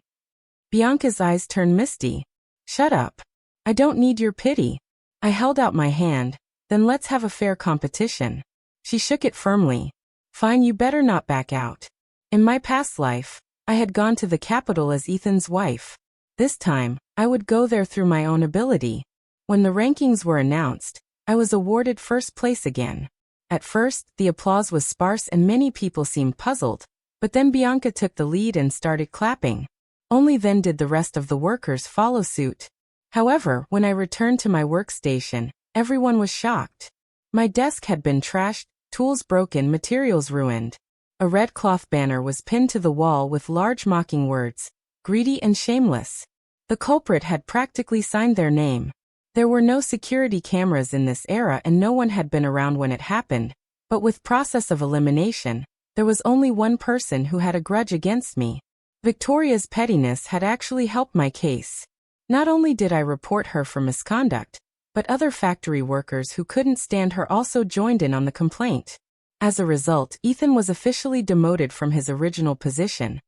Bianca's eyes turned misty. "Shut up. I don't need your pity." I held out my hand. "Then let's have a fair competition." She shook it firmly. "Fine, you better not back out. In my past life, I had gone to the capital as Ethan's wife. This time, I would go there through my own ability. When the rankings were announced, I was awarded first place again. At first, the applause was sparse and many people seemed puzzled, but then Bianca took the lead and started clapping. Only then did the rest of the workers follow suit. However, when I returned to my workstation, everyone was shocked. My desk had been trashed, tools broken, materials ruined. A red cloth banner was pinned to the wall with large mocking words, "Greedy and shameless." The culprit had practically signed their name. There were no security cameras in this era and no one had been around when it happened, but with process of elimination, there was only one person who had a grudge against me. Victoria's pettiness had actually helped my case. Not only did I report her for misconduct, but other factory workers who couldn't stand her also joined in on the complaint. As a result, Ethan was officially demoted from his original position,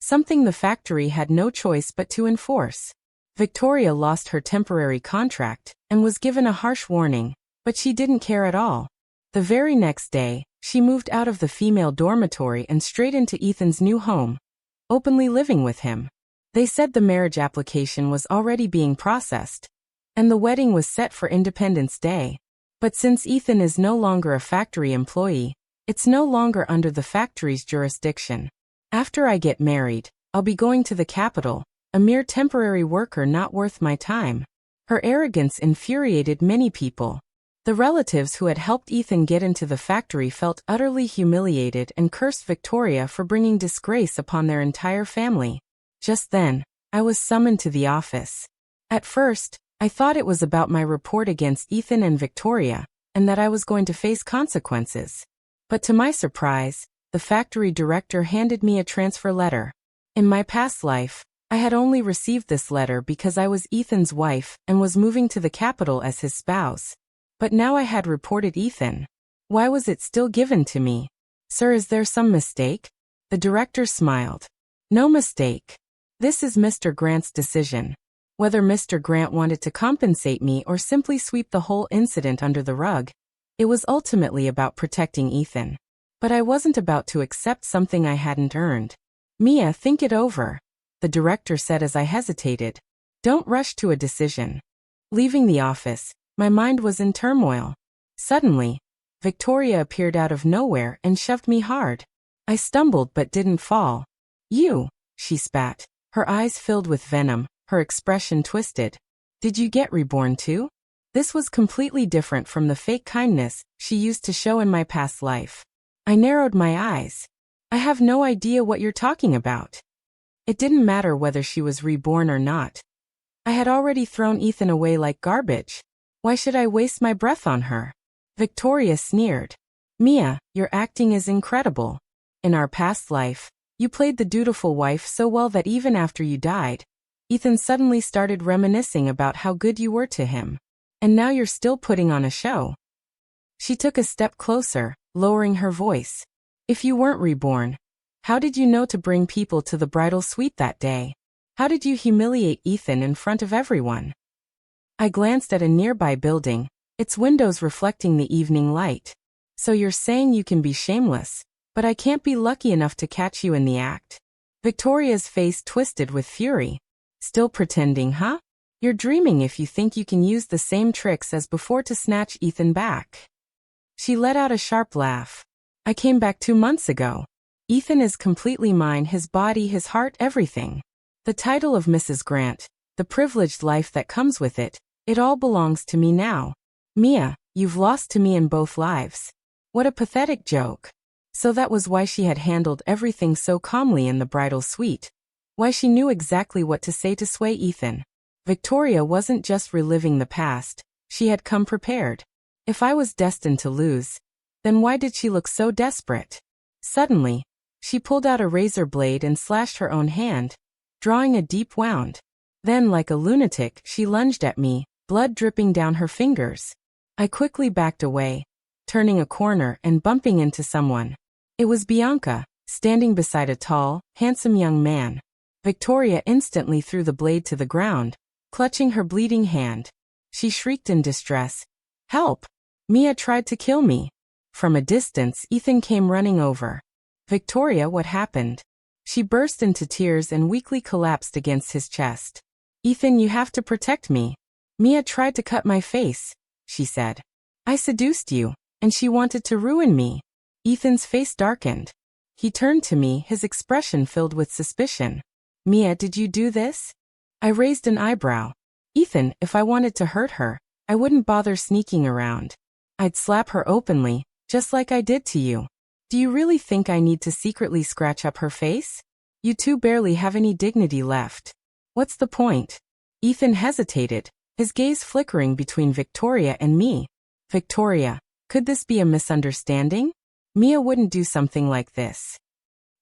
something the factory had no choice but to enforce. Victoria lost her temporary contract and was given a harsh warning, but she didn't care at all. The very next day, She moved out of the female dormitory and straight into Ethan's new home, openly living with him. They said the marriage application was already being processed, and the wedding was set for Independence Day. But since Ethan is no longer a factory employee, it's no longer under the factory's jurisdiction. After I get married, I'll be going to the capital, a mere temporary worker not worth my time. Her arrogance infuriated many people. The relatives who had helped Ethan get into the factory felt utterly humiliated and cursed Victoria for bringing disgrace upon their entire family. Just then, I was summoned to the office. At first, I thought it was about my report against Ethan and Victoria, and that I was going to face consequences. But to my surprise, the factory director handed me a transfer letter. In my past life, I had only received this letter because I was Ethan's wife and was moving to the capital as his spouse. But now I had reported Ethan. Why was it still given to me? Sir, is there some mistake? The director smiled. No mistake. This is Mr. Grant's decision. Whether Mr. Grant wanted to compensate me or simply sweep the whole incident under the rug, it was ultimately about protecting Ethan. But I wasn't about to accept something I hadn't earned. Mia, think it over, the director said as I hesitated. Don't rush to a decision. Leaving the office, my mind was in turmoil. Suddenly, Victoria appeared out of nowhere and shoved me hard. I stumbled but didn't fall. You, she spat. Her eyes filled with venom, her expression twisted. Did you get reborn too? This was completely different from the fake kindness she used to show in my past life. I narrowed my eyes. I have no idea what you're talking about. It didn't matter whether she was reborn or not. I had already thrown Ethan away like garbage. Why should I waste my breath on her? Victoria sneered. Mia, your acting is incredible. In our past life, you played the dutiful wife so well that even after you died, Ethan suddenly started reminiscing about how good you were to him. And now you're still putting on a show. She took a step closer, lowering her voice. If you weren't reborn, how did you know to bring people to the bridal suite that day? How did you humiliate Ethan in front of everyone? I glanced at a nearby building, its windows reflecting the evening light. So you're saying you can be shameless, but I can't be lucky enough to catch you in the act. Victoria's face twisted with fury. Still pretending, huh? You're dreaming if you think you can use the same tricks as before to snatch Ethan back. She let out a sharp laugh. I came back 2 months ago. Ethan is completely mine, his body, his heart, everything. The title of Mrs. Grant, the privileged life that comes with it, it all belongs to me now. Mia, you've lost to me in both lives. What a pathetic joke. So that was why she had handled everything so calmly in the bridal suite. Why she knew exactly what to say to sway Ethan. Victoria wasn't just reliving the past, she had come prepared. If I was destined to lose, then why did she look so desperate? Suddenly, she pulled out a razor blade and slashed her own hand, drawing a deep wound. Then, like a lunatic, she lunged at me, blood dripping down her fingers. I quickly backed away, turning a corner and bumping into someone. It was Bianca, standing beside a tall, handsome young man. Victoria instantly threw the blade to the ground, clutching her bleeding hand. She shrieked in distress. Help! Mia tried to kill me. From a distance, Ethan came running over. Victoria, what happened? She burst into tears and weakly collapsed against his chest. Ethan, you have to protect me. Mia tried to cut my face, she said. I seduced you, and she wanted to ruin me. Ethan's face darkened. He turned to me, his expression filled with suspicion. Mia, did you do this? I raised an eyebrow. Ethan, if I wanted to hurt her, I wouldn't bother sneaking around. I'd slap her openly, just like I did to you. Do you really think I need to secretly scratch up her face? You two barely have any dignity left. What's the point? Ethan hesitated, his gaze flickering between Victoria and me. Victoria, could this be a misunderstanding? Mia wouldn't do something like this.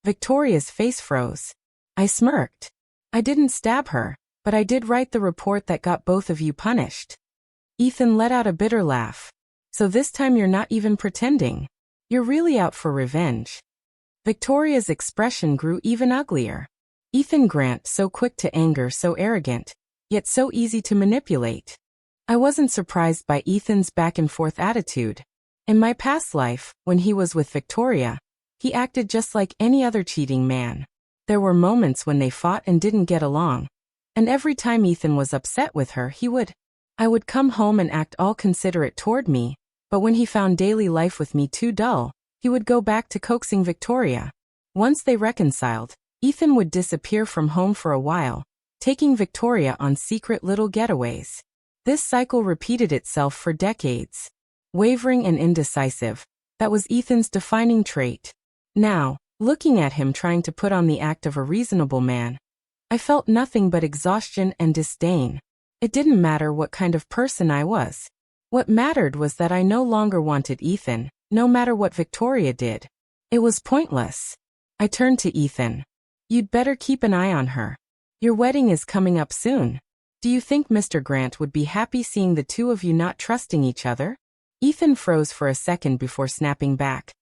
Victoria's face froze. I smirked. I didn't stab her, but I did write the report that got both of you punished. Ethan let out a bitter laugh. So this time you're not even pretending. You're really out for revenge. Victoria's expression grew even uglier. Ethan Grant, so quick to anger, so arrogant, yet so easy to manipulate. I wasn't surprised by Ethan's back-and-forth attitude. In my past life, when he was with Victoria, he acted just like any other cheating man. There were moments when they fought and didn't get along. And every time Ethan was upset with her, I would come home and act all considerate toward me, but when he found daily life with me too dull, he would go back to coaxing Victoria. Once they reconciled, Ethan would disappear from home for a while, taking Victoria on secret little getaways. This cycle repeated itself for decades. Wavering and indecisive, that was Ethan's defining trait. Now, looking at him trying to put on the act of a reasonable man, I felt nothing but exhaustion and disdain. It didn't matter what kind of person I was. What mattered was that I no longer wanted Ethan, no matter what Victoria did. It was pointless. I turned to Ethan. You'd better keep an eye on her. Your wedding is coming up soon. Do you think Mr. Grant would be happy seeing the two of you not trusting each other? Ethan froze for a second before snapping back.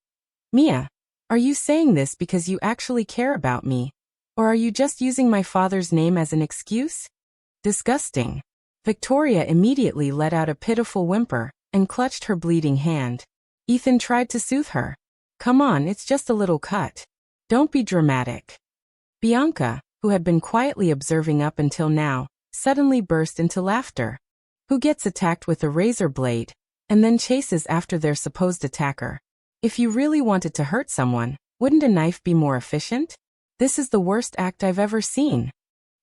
Mia, are you saying this because you actually care about me? Or are you just using my father's name as an excuse? Disgusting. Victoria immediately let out a pitiful whimper and clutched her bleeding hand. Ethan tried to soothe her. Come on, it's just a little cut. Don't be dramatic. Bianca, who had been quietly observing up until now, suddenly burst into laughter. Who gets attacked with a razor blade and then chases after their supposed attacker? If you really wanted to hurt someone, wouldn't a knife be more efficient? This is the worst act I've ever seen.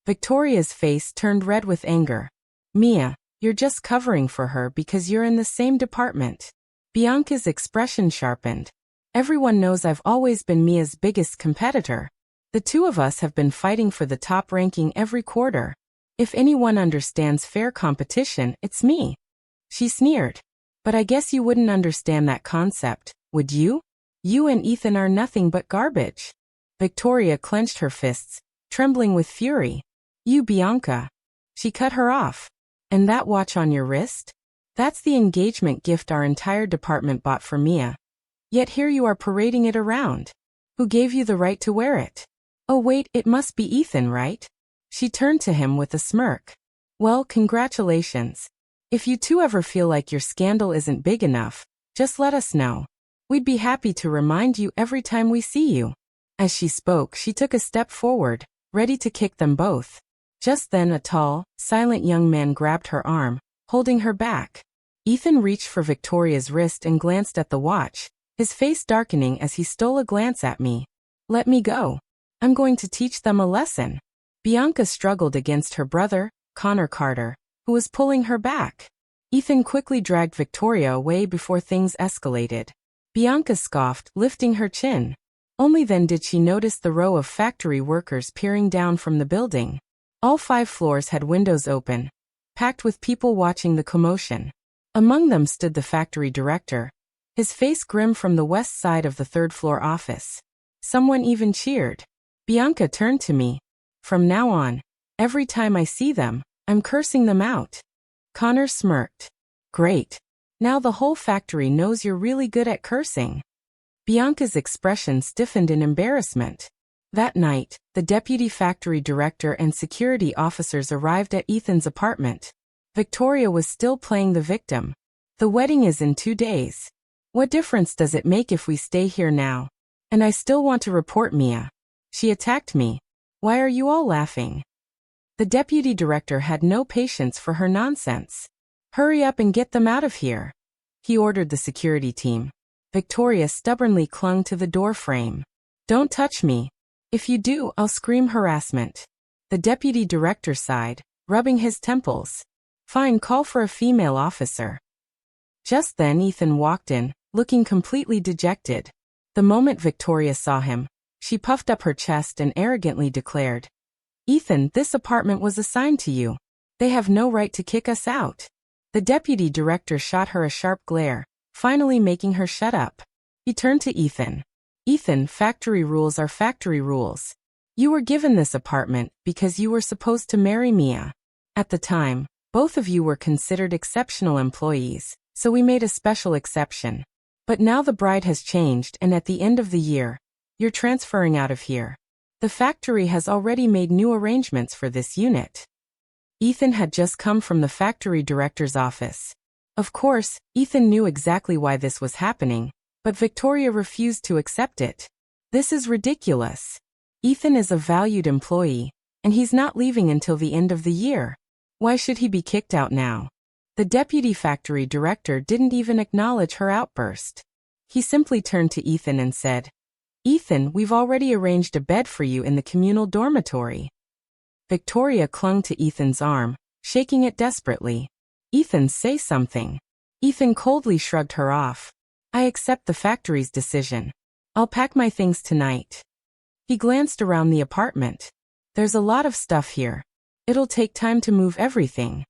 Victoria's face turned red with anger. Mia, you're just covering for her because you're in the same department. Bianca's expression sharpened. Everyone knows I've always been Mia's biggest competitor. The two of us have been fighting for the top ranking every quarter. If anyone understands fair competition, it's me. She sneered. But I guess you wouldn't understand that concept, would you? You and Ethan are nothing but garbage. Victoria clenched her fists, trembling with fury. You, Bianca. She cut her off. And that watch on your wrist? That's the engagement gift our entire department bought for Mia. Yet here you are parading it around. Who gave you the right to wear it? Oh wait, it must be Ethan, right? She turned to him with a smirk. Well, congratulations. If you two ever feel like your scandal isn't big enough, just let us know. We'd be happy to remind you every time we see you. As she spoke, she took a step forward, ready to kick them both. Just then a tall, silent young man grabbed her arm, holding her back. Ethan reached for Victoria's wrist and glanced at the watch, his face darkening as he stole a glance at me. Let me go. I'm going to teach them a lesson. Bianca struggled against her brother, Connor Carter, who was pulling her back. Ethan quickly dragged Victoria away before things escalated. Bianca scoffed, lifting her chin. Only then did she notice the row of factory workers peering down from the building. All 5 floors had windows open, packed with people watching the commotion. Among them stood the factory director, his face grim from the west side of the 3rd floor office. Someone even cheered. Bianca turned to me. From now on, every time I see them, I'm cursing them out. Connor smirked. Great. Now the whole factory knows you're really good at cursing. Bianca's expression stiffened in embarrassment. That night, the deputy factory director and security officers arrived at Ethan's apartment. Victoria was still playing the victim. The wedding is in 2 days. What difference does it make if we stay here now? And I still want to report Mia. She attacked me. Why are you all laughing? The deputy director had no patience for her nonsense. Hurry up and get them out of here. He ordered the security team. Victoria stubbornly clung to the door frame. Don't touch me. If you do, I'll scream harassment. The deputy director sighed, rubbing his temples. Fine, call for a female officer. Just then Ethan walked in, looking completely dejected. The moment Victoria saw him, she puffed up her chest and arrogantly declared, Ethan, this apartment was assigned to you. They have no right to kick us out. The deputy director shot her a sharp glare, finally making her shut up. He turned to Ethan. Ethan, factory rules are factory rules. You were given this apartment because you were supposed to marry Mia. At the time, both of you were considered exceptional employees, so we made a special exception. But now the bride has changed and at the end of the year, you're transferring out of here. The factory has already made new arrangements for this unit. Ethan had just come from the factory director's office. Of course, Ethan knew exactly why this was happening, but Victoria refused to accept it. This is ridiculous. Ethan is a valued employee, and he's not leaving until the end of the year. Why should he be kicked out now? The deputy factory director didn't even acknowledge her outburst. He simply turned to Ethan and said, "Ethan, we've already arranged a bed for you in the communal dormitory." Victoria clung to Ethan's arm, shaking it desperately. "Ethan, say something." Ethan coldly shrugged her off. "I accept the factory's decision. I'll pack my things tonight." He glanced around the apartment. "There's a lot of stuff here. It'll take time to move everything."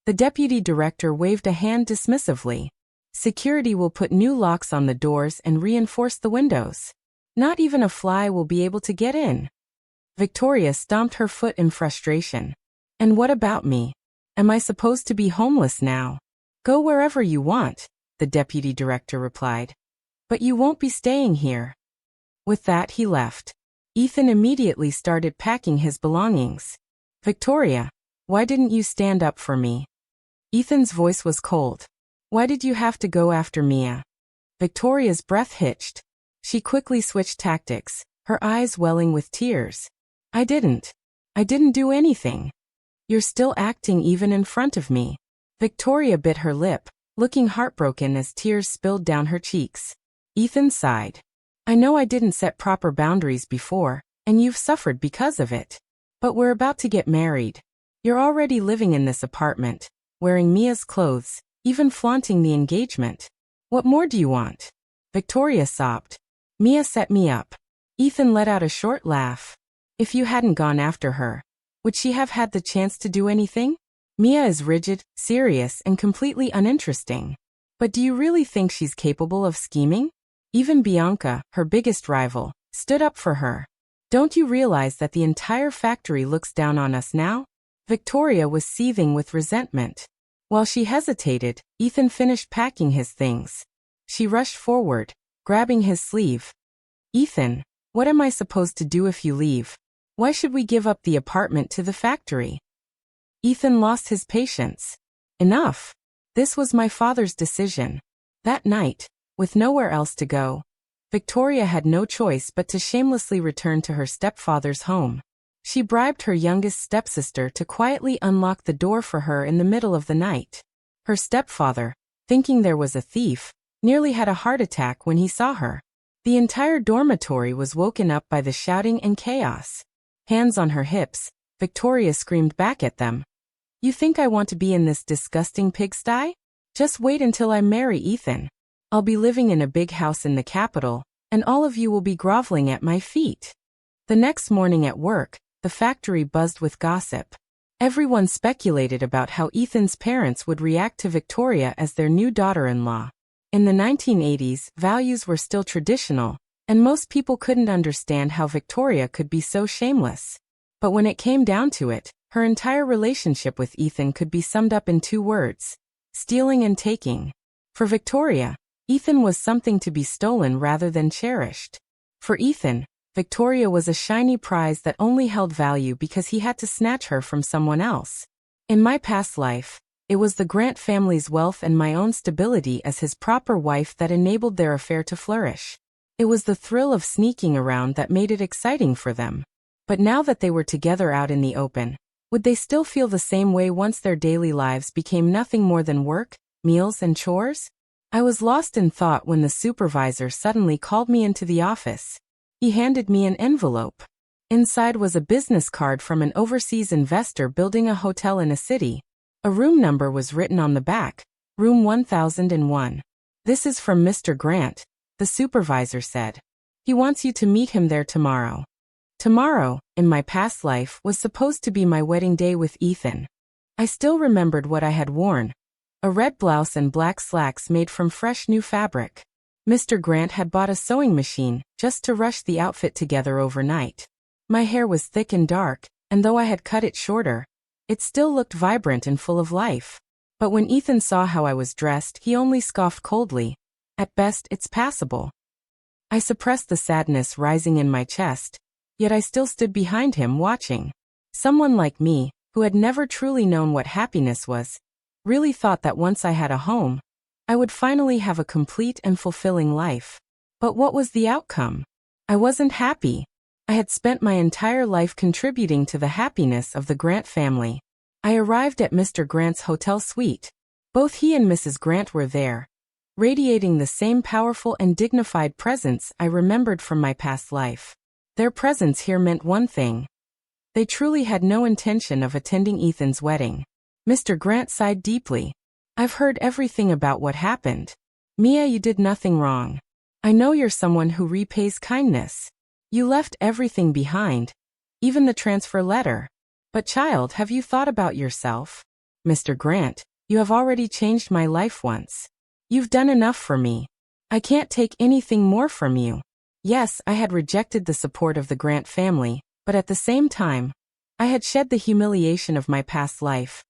The deputy director waved a hand dismissively. "Security will put new locks on the doors and reinforce the windows. Not even a fly will be able to get in." Victoria stomped her foot in frustration. "And what about me? Am I supposed to be homeless now?" "Go wherever you want," the deputy director replied. "But you won't be staying here." With that, he left. Ethan immediately started packing his belongings. "Victoria, why didn't you stand up for me?" Ethan's voice was cold. "Why did you have to go after Mia?" Victoria's breath hitched. She quickly switched tactics, her eyes welling with tears. I didn't do anything. You're still acting even in front of me." Victoria bit her lip, looking heartbroken as tears spilled down her cheeks. Ethan sighed. "I know I didn't set proper boundaries before, and you've suffered because of it. But we're about to get married. You're already living in this apartment, wearing Mia's clothes, even flaunting the engagement. What more do you want?" Victoria sobbed. "Mia set me up." Ethan let out a short laugh. "If you hadn't gone after her, would she have had the chance to do anything? Mia is rigid, serious, and completely uninteresting. But do you really think she's capable of scheming? Even Bianca, her biggest rival, stood up for her. Don't you realize that the entire factory looks down on us now?" Victoria was seething with resentment. While she hesitated, Ethan finished packing his things. She rushed forward, grabbing his sleeve. "Ethan, what am I supposed to do if you leave? Why should we give up the apartment to the factory?" Ethan lost his patience. "Enough. This was my father's decision." That night, with nowhere else to go, Victoria had no choice but to shamelessly return to her stepfather's home. She bribed her youngest stepsister to quietly unlock the door for her in the middle of the night. Her stepfather, thinking there was a thief, nearly had a heart attack when he saw her. The entire dormitory was woken up by the shouting and chaos. Hands on her hips, Victoria screamed back at them. "You think I want to be in this disgusting pigsty? Just wait until I marry Ethan. I'll be living in a big house in the capital, and all of you will be groveling at my feet." The next morning at work, the factory buzzed with gossip. Everyone speculated about how Ethan's parents would react to Victoria as their new daughter-in-law. In the 1980s, values were still traditional, and most people couldn't understand how Victoria could be so shameless. But when it came down to it, her entire relationship with Ethan could be summed up in 2 words: stealing and taking. For Victoria, Ethan was something to be stolen rather than cherished. For Ethan, Victoria was a shiny prize that only held value because he had to snatch her from someone else. In my past life, it was the Grant family's wealth and my own stability as his proper wife that enabled their affair to flourish. It was the thrill of sneaking around that made it exciting for them. But now that they were together out in the open, would they still feel the same way once their daily lives became nothing more than work, meals, and chores? I was lost in thought when the supervisor suddenly called me into the office. He handed me an envelope. Inside was a business card from an overseas investor building a hotel in a city. A room number was written on the back, room 1001. "This is from Mr. Grant," the supervisor said. "He wants you to meet him there tomorrow." Tomorrow, in my past life, was supposed to be my wedding day with Ethan. I still remembered what I had worn: a red blouse and black slacks made from fresh new fabric. Mr. Grant had bought a sewing machine just to rush the outfit together overnight. My hair was thick and dark, and though I had cut it shorter, it still looked vibrant and full of life. But when Ethan saw how I was dressed, he only scoffed coldly. At best, it's passable. I suppressed the sadness rising in my chest, yet I still stood behind him watching. Someone like me, who had never truly known what happiness was, Really thought that once I had a home, I would finally have a complete and fulfilling life. But what was the outcome? I wasn't happy. I had spent my entire life contributing to the happiness of the Grant family. I arrived at Mr. Grant's hotel suite. Both he and Mrs. Grant were there, radiating the same powerful and dignified presence I remembered from my past life. Their presence here meant one thing. They truly had no intention of attending Ethan's wedding. Mr. Grant sighed deeply. I've heard everything about what happened. Mia, you did nothing wrong. I know you're someone who repays kindness. You left everything behind, even the transfer letter. But child, have you thought about yourself? Mr. Grant, you have already changed my life once. You've done enough for me. I can't take anything more from you. Yes, I had rejected the support of the Grant family, but at the same time, I had shed the humiliation of my past life.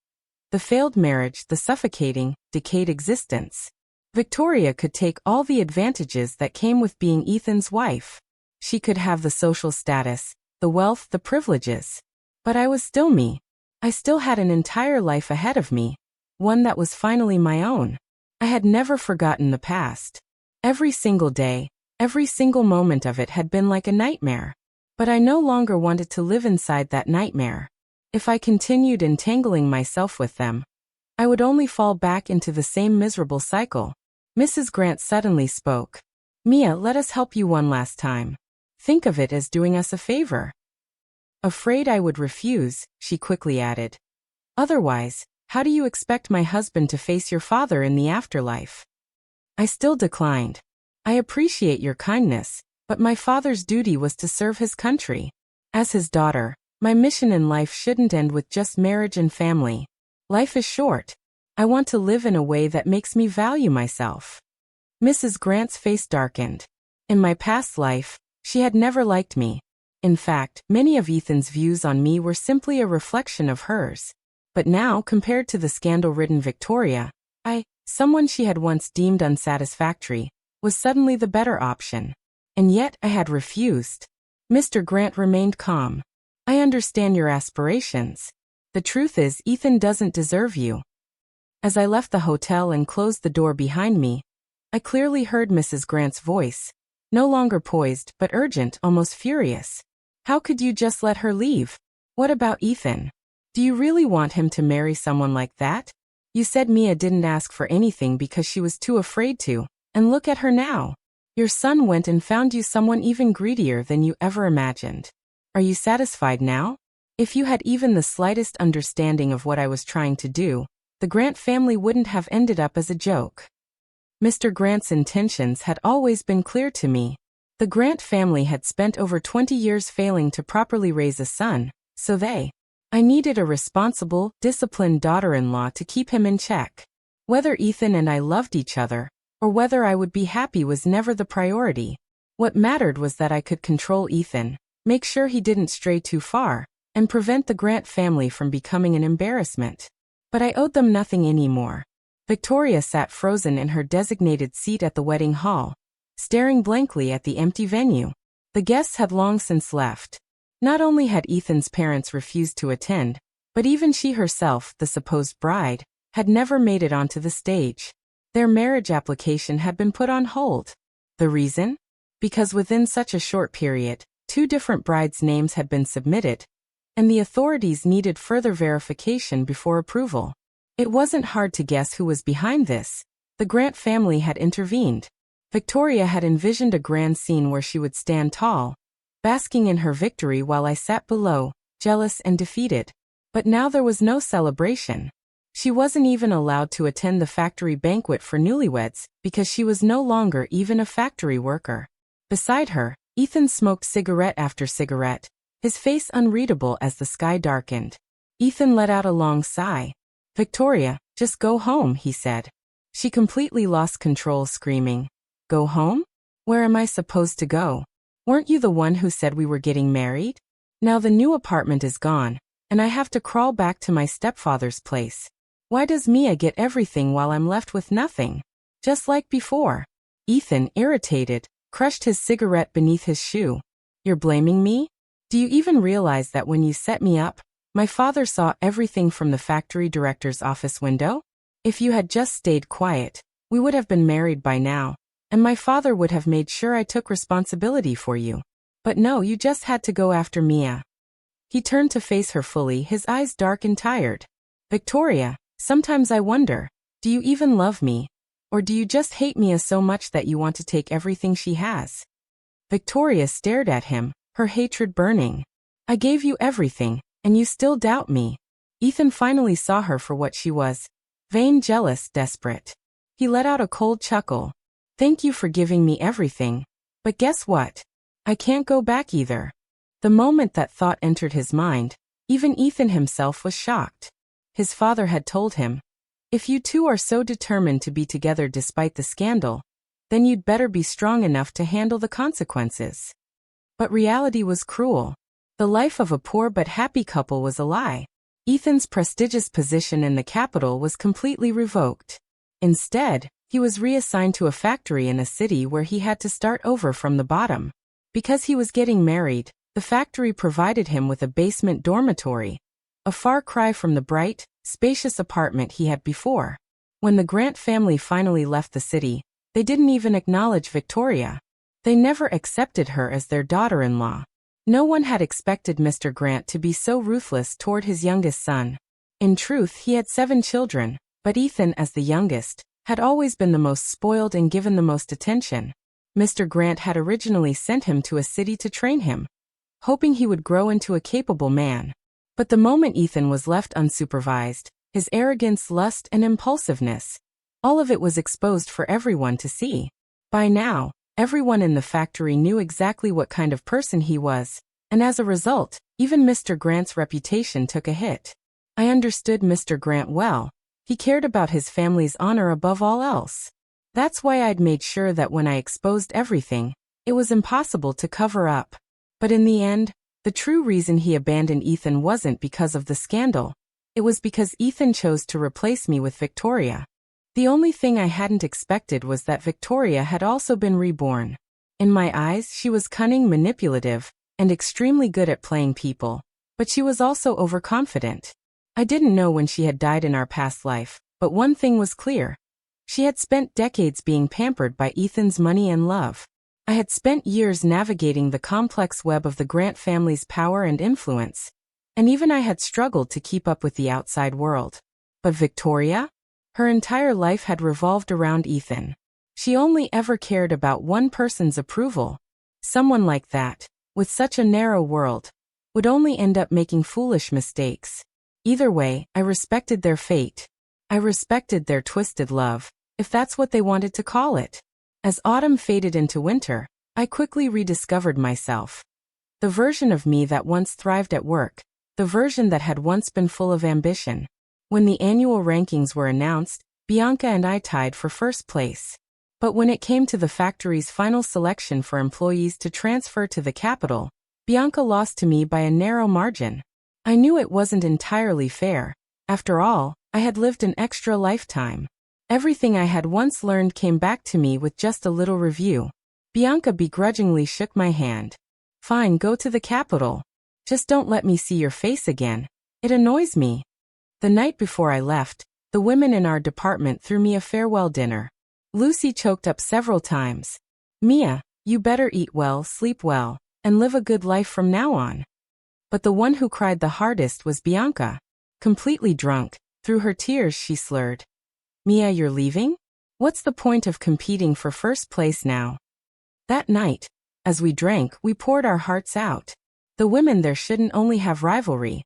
The failed marriage, the suffocating, decayed existence. Victoria could take all the advantages that came with being Ethan's wife. She could have the social status, the wealth, the privileges. But I was still me. I still had an entire life ahead of me, one that was finally my own. I had never forgotten the past. Every single day, every single moment of it had been like a nightmare. But I no longer wanted to live inside that nightmare. If I continued entangling myself with them, I would only fall back into the same miserable cycle. Mrs. Grant suddenly spoke. Mia, let us help you one last time. Think of it as doing us a favor. Afraid I would refuse, she quickly added. Otherwise, how do you expect my husband to face your father in the afterlife? I still declined. I appreciate your kindness, but my father's duty was to serve his country. As his daughter, my mission in life shouldn't end with just marriage and family. Life is short. I want to live in a way that makes me value myself. Mrs. Grant's face darkened. In my past life, she had never liked me. In fact, many of Ethan's views on me were simply a reflection of hers. But now, compared to the scandal-ridden Victoria, someone she had once deemed unsatisfactory, was suddenly the better option. And yet I had refused. Mr. Grant remained calm. I understand your aspirations. The truth is, Ethan doesn't deserve you. As I left the hotel and closed the door behind me, I clearly heard Mrs. Grant's voice, no longer poised but urgent, almost furious. How could you just let her leave? What about Ethan? Do you really want him to marry someone like that? You said Mia didn't ask for anything because she was too afraid to, and look at her now. Your son went and found you someone even greedier than you ever imagined. Are you satisfied now? If you had even the slightest understanding of what I was trying to do, the Grant family wouldn't have ended up as a joke. Mr. Grant's intentions had always been clear to me. The Grant family had spent over 20 years failing to properly raise a son, so I needed a responsible, disciplined daughter-in-law to keep him in check. Whether Ethan and I loved each other, or whether I would be happy was never the priority. What mattered was that I could control Ethan, make sure he didn't stray too far, and prevent the Grant family from becoming an embarrassment. But I owed them nothing anymore. Victoria sat frozen in her designated seat at the wedding hall, staring blankly at the empty venue. The guests had long since left. Not only had Ethan's parents refused to attend, but even she herself, the supposed bride, had never made it onto the stage. Their marriage application had been put on hold. The reason? Because within such a short period, 2 different brides' names had been submitted, and the authorities needed further verification before approval. It wasn't hard to guess who was behind this. The Grant family had intervened. Victoria had envisioned a grand scene where she would stand tall, basking in her victory while I sat below, jealous and defeated. But now there was no celebration. She wasn't even allowed to attend the factory banquet for newlyweds because she was no longer even a factory worker. Beside her, Ethan smoked cigarette after cigarette, his face unreadable as the sky darkened. Ethan let out a long sigh. Victoria, just go home, he said. She completely lost control, screaming, Go home? Where am I supposed to go? Weren't you the one who said we were getting married? Now the new apartment is gone, and I have to crawl back to my stepfather's place. Why does Mia get everything while I'm left with nothing? Just like before. Ethan, irritated, crushed his cigarette beneath his shoe. You're blaming me? Do you even realize that when you set me up, my father saw everything from the factory director's office window? If you had just stayed quiet, we would have been married by now, and my father would have made sure I took responsibility for you. But no, you just had to go after Mia." He turned to face her fully, his eyes dark and tired. "Victoria, sometimes I wonder, do you even love me? Or do you just hate Mia so much that you want to take everything she has?" Victoria stared at him, her hatred burning. "I gave you everything, and you still doubt me." Ethan finally saw her for what she was. Vain, jealous, desperate. He let out a cold chuckle. "Thank you for giving me everything. But guess what? I can't go back either." The moment that thought entered his mind, even Ethan himself was shocked. His father had told him, "If you two are so determined to be together despite the scandal, then you'd better be strong enough to handle the consequences." But reality was cruel. The life of a poor but happy couple was a lie. Ethan's prestigious position in the capital was completely revoked. Instead, he was reassigned to a factory in a city where he had to start over from the bottom. Because he was getting married, the factory provided him with a basement dormitory, a far cry from the bright, spacious apartment he had before. When the Grant family finally left the city, they didn't even acknowledge Victoria. They never accepted her as their daughter-in-law. No one had expected Mr. Grant to be so ruthless toward his youngest son. In truth, he had 7 children, but Ethan, as the youngest, had always been the most spoiled and given the most attention. Mr. Grant had originally sent him to a city to train him, hoping he would grow into a capable man. But the moment Ethan was left unsupervised, his arrogance, lust, and impulsiveness, all of it was exposed for everyone to see. By now, everyone in the factory knew exactly what kind of person he was, and as a result, even Mr. Grant's reputation took a hit. I understood Mr. Grant well. He cared about his family's honor above all else. That's why I'd made sure that when I exposed everything, it was impossible to cover up. But in the end, the true reason he abandoned Ethan wasn't because of the scandal. It was because Ethan chose to replace me with Victoria. The only thing I hadn't expected was that Victoria had also been reborn. In my eyes, she was cunning, manipulative, and extremely good at playing people, but she was also overconfident. I didn't know when she had died in our past life, but one thing was clear. She had spent decades being pampered by Ethan's money and love. I had spent years navigating the complex web of the Grant family's power and influence, and even I had struggled to keep up with the outside world. But Victoria? Her entire life had revolved around Ethan. She only ever cared about one person's approval. Someone like that, with such a narrow world, would only end up making foolish mistakes. Either way, I respected their fate. I respected their twisted love, if that's what they wanted to call it. As autumn faded into winter, I quickly rediscovered myself. The version of me that once thrived at work, the version that had once been full of ambition. When the annual rankings were announced, Bianca and I tied for first place. But when it came to the factory's final selection for employees to transfer to the capital, Bianca lost to me by a narrow margin. I knew it wasn't entirely fair. After all, I had lived an extra lifetime. Everything I had once learned came back to me with just a little review. Bianca begrudgingly shook my hand. "Fine, go to the capital. Just don't let me see your face again. It annoys me." The night before I left, the women in our department threw me a farewell dinner. Lucy choked up several times. "Mia, you better eat well, sleep well, and live a good life from now on." But the one who cried the hardest was Bianca. Completely drunk, through her tears she slurred, "Mia, you're leaving? What's the point of competing for first place now?" That night, as we drank, we poured our hearts out. The women there shouldn't only have rivalry.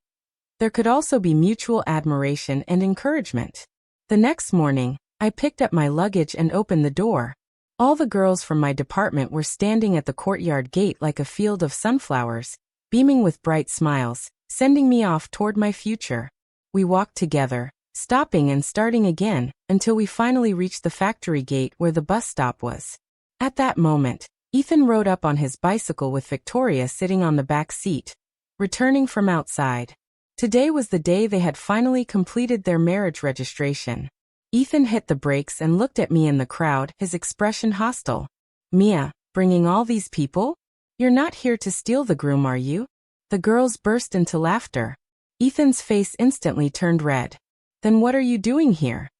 There could also be mutual admiration and encouragement. The next morning, I picked up my luggage and opened the door. All the girls from my department were standing at the courtyard gate like a field of sunflowers, beaming with bright smiles, sending me off toward my future. We walked together, stopping and starting again, until we finally reached the factory gate where the bus stop was. At that moment, Ethan rode up on his bicycle with Victoria sitting on the back seat, returning from outside. Today was the day they had finally completed their marriage registration. Ethan hit the brakes and looked at me in the crowd, his expression hostile. "Mia, bringing all these people? You're not here to steal the groom, are you?" The girls burst into laughter. Ethan's face instantly turned red. "Then what are you doing here?"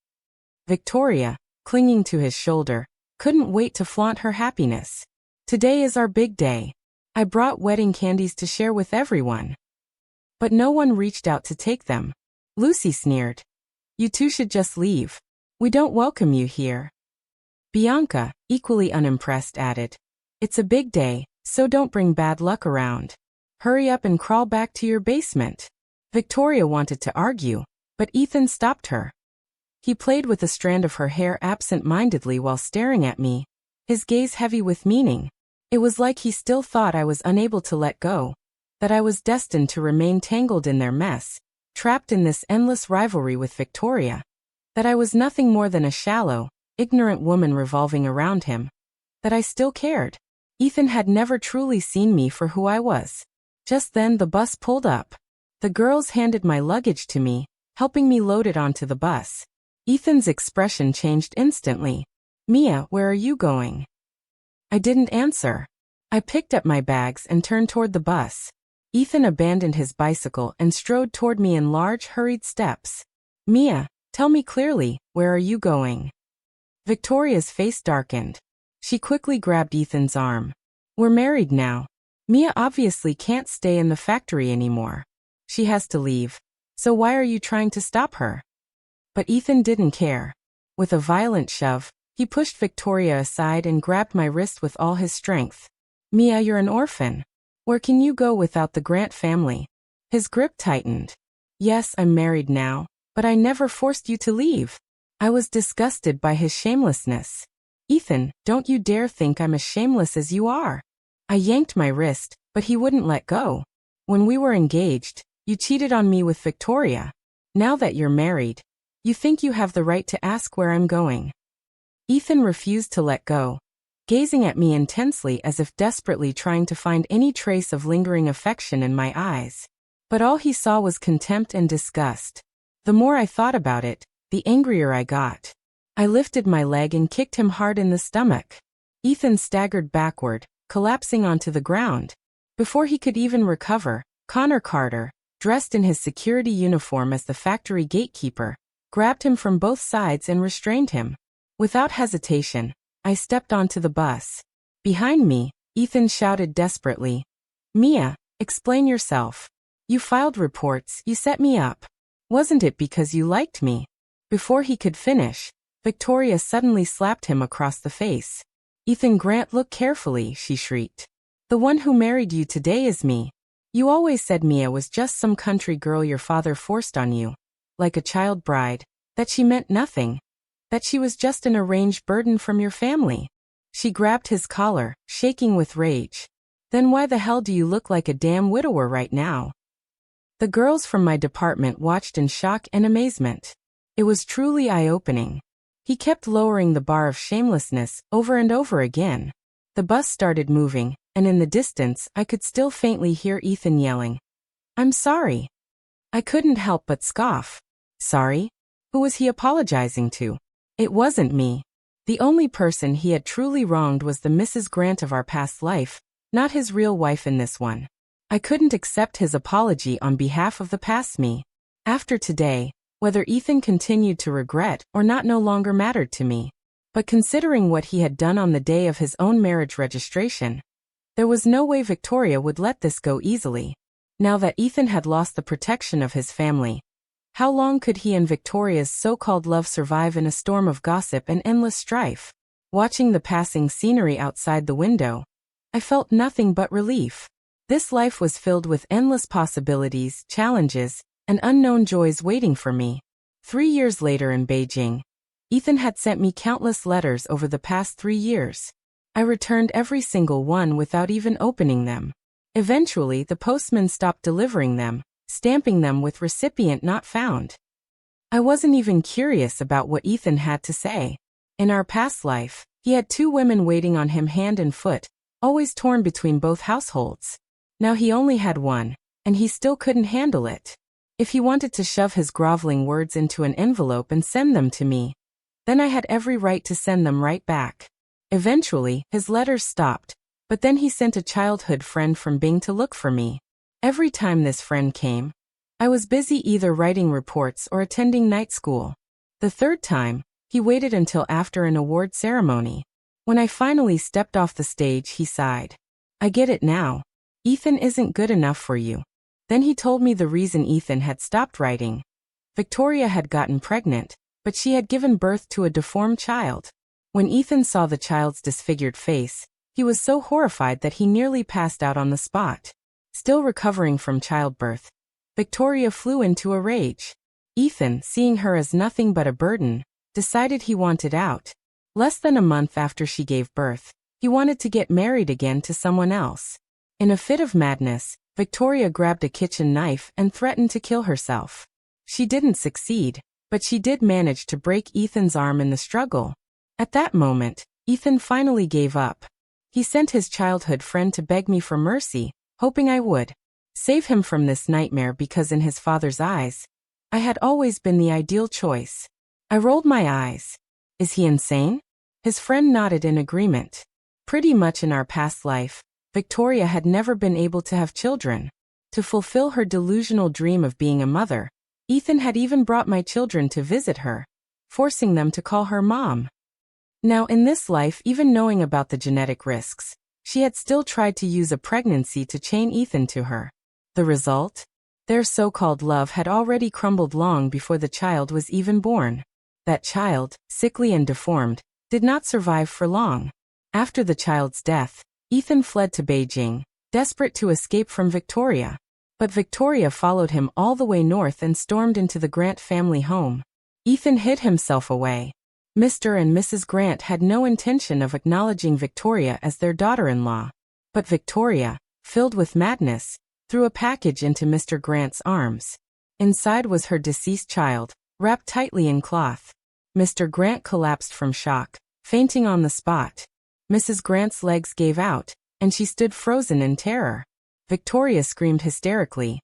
Victoria, clinging to his shoulder, couldn't wait to flaunt her happiness. Today is our big day. I brought wedding candies to share with everyone. But no one reached out to take them. Lucy sneered. You two should just leave. We don't welcome you here. Bianca, equally unimpressed, added. It's a big day, so don't bring bad luck around. Hurry up and crawl back to your basement. Victoria wanted to argue, but Ethan stopped her. He played with a strand of her hair absent-mindedly while staring at me, his gaze heavy with meaning. It was like he still thought I was unable to let go, that I was destined to remain tangled in their mess, trapped in this endless rivalry with Victoria, that I was nothing more than a shallow, ignorant woman revolving around him, that I still cared. Ethan had never truly seen me for who I was. Just then the bus pulled up. The girls handed my luggage to me, helping me load it onto the bus. Ethan's expression changed instantly. Mia, where are you going? I didn't answer. I picked up my bags and turned toward the bus. Ethan abandoned his bicycle and strode toward me in large, hurried steps. Mia, tell me clearly, where are you going? Victoria's face darkened. She quickly grabbed Ethan's arm. We're married now. Mia obviously can't stay in the factory anymore. She has to leave. So why are you trying to stop her? But Ethan didn't care. With a violent shove, he pushed Victoria aside and grabbed my wrist with all his strength. Mia, you're an orphan. Where can you go without the Grant family? His grip tightened. Yes, I'm married now, but I never forced you to leave. I was disgusted by his shamelessness. Ethan, don't you dare think I'm as shameless as you are. I yanked my wrist, but he wouldn't let go. When we were engaged, you cheated on me with Victoria. Now that you're married, you think you have the right to ask where I'm going. Ethan refused to let go, gazing at me intensely as if desperately trying to find any trace of lingering affection in my eyes. But all he saw was contempt and disgust. The more I thought about it, the angrier I got. I lifted my leg and kicked him hard in the stomach. Ethan staggered backward, collapsing onto the ground. Before he could even recover, Connor Carter, dressed in his security uniform as the factory gatekeeper, grabbed him from both sides and restrained him. Without hesitation, I stepped onto the bus. Behind me, Ethan shouted desperately. Mia, explain yourself. You filed reports, you set me up. Wasn't it because you liked me? Before he could finish, Victoria suddenly slapped him across the face. Ethan Grant, look carefully, she shrieked. The one who married you today is me. You always said Mia was just some country girl your father forced on you. Like a child bride, that she meant nothing. That she was just an arranged burden from your family. She grabbed his collar, shaking with rage. Then why the hell do you look like a damn widower right now? The girls from my department watched in shock and amazement. It was truly eye-opening. He kept lowering the bar of shamelessness over and over again. The bus started moving, and in the distance I could still faintly hear Ethan yelling, I'm sorry. I couldn't help but scoff. Sorry? Who was he apologizing to? It wasn't me. The only person he had truly wronged was the Mrs. Grant of our past life, not his real wife in this one. I couldn't accept his apology on behalf of the past me. After today, whether Ethan continued to regret or not no longer mattered to me. But considering what he had done on the day of his own marriage registration, there was no way Victoria would let this go easily. Now that Ethan had lost the protection of his family, how long could he and Victoria's so-called love survive in a storm of gossip and endless strife? Watching the passing scenery outside the window, I felt nothing but relief. This life was filled with endless possibilities, challenges, and unknown joys waiting for me. 3 years later in Beijing, Ethan had sent me countless letters over the past 3 years. I returned every single one without even opening them. Eventually, the postman stopped delivering them, stamping them with recipient not found. I wasn't even curious about what Ethan had to say. In our past life, he had 2 women waiting on him hand and foot, always torn between both households. Now he only had one, and he still couldn't handle it. If he wanted to shove his groveling words into an envelope and send them to me, then I had every right to send them right back. Eventually, his letters stopped, but then he sent a childhood friend from Bing to look for me. Every time this friend came, I was busy either writing reports or attending night school. The third time, He waited until after an award ceremony. When I finally stepped off the stage, he sighed. I get it now. Ethan isn't good enough for you. Then he told me the reason Ethan had stopped writing. Victoria had gotten pregnant, but she had given birth to a deformed child. When Ethan saw the child's disfigured face, he was so horrified that he nearly passed out on the spot. Still recovering from childbirth, Victoria flew into a rage. Ethan, seeing her as nothing but a burden, decided he wanted out. Less than a month after she gave birth, he wanted to get married again to someone else. In a fit of madness, Victoria grabbed a kitchen knife and threatened to kill herself. She didn't succeed, but she did manage to break Ethan's arm in the struggle. At that moment, Ethan finally gave up. He sent his childhood friend to beg me for mercy, hoping I would save him from this nightmare because in his father's eyes, I had always been the ideal choice. I rolled my eyes. Is he insane? His friend nodded in agreement. Pretty much in our past life, Victoria had never been able to have children. To fulfill her delusional dream of being a mother, Ethan had even brought my children to visit her, forcing them to call her mom. Now in this life, even knowing about the genetic risks, she had still tried to use a pregnancy to chain Ethan to her. The result? Their so-called love had already crumbled long before the child was even born. That child, sickly and deformed, did not survive for long. After the child's death, Ethan fled to Beijing, desperate to escape from Victoria. But Victoria followed him all the way north and stormed into the Grant family home. Ethan hid himself away. Mr. and Mrs. Grant had no intention of acknowledging Victoria as their daughter-in-law. But Victoria, filled with madness, threw a package into Mr. Grant's arms. Inside was her deceased child, wrapped tightly in cloth. Mr. Grant collapsed from shock, fainting on the spot. Mrs. Grant's legs gave out, and she stood frozen in terror. Victoria screamed hysterically.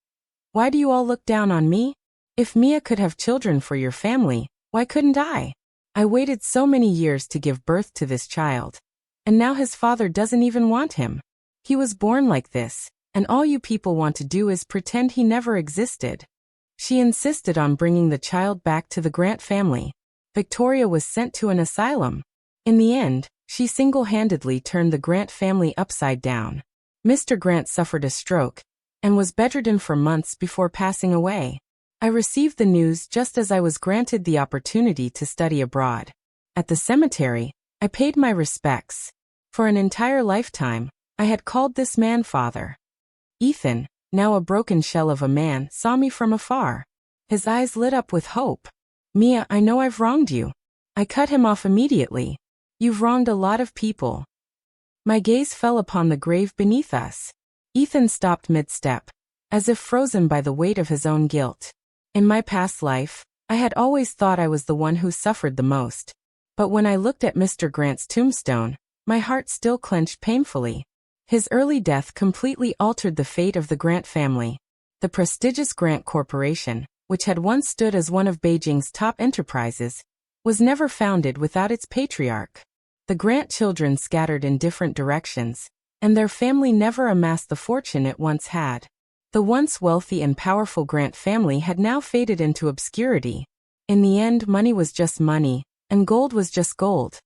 Why do you all look down on me? If Mia could have children for your family, why couldn't I? I waited so many years to give birth to this child. And now his father doesn't even want him. He was born like this, and all you people want to do is pretend he never existed. She insisted on bringing the child back to the Grant family. Victoria was sent to an asylum. In the end, she single-handedly turned the Grant family upside down. Mr. Grant suffered a stroke and was bedridden for months before passing away. I received the news just as I was granted the opportunity to study abroad. At the cemetery, I paid my respects. For an entire lifetime, I had called this man father. Ethan, now a broken shell of a man, saw me from afar. His eyes lit up with hope. Mia, I know I've wronged you. I cut him off immediately. You've wronged a lot of people. My gaze fell upon the grave beneath us. Ethan stopped mid-step, as if frozen by the weight of his own guilt. In my past life, I had always thought I was the one who suffered the most. But when I looked at Mr. Grant's tombstone, my heart still clenched painfully. His early death completely altered the fate of the Grant family. The prestigious Grant Corporation, which had once stood as one of Beijing's top enterprises, was never founded without its patriarch. The Grant children scattered in different directions, and their family never amassed the fortune it once had. The once wealthy and powerful Grant family had now faded into obscurity. In the end, money was just money, and gold was just gold.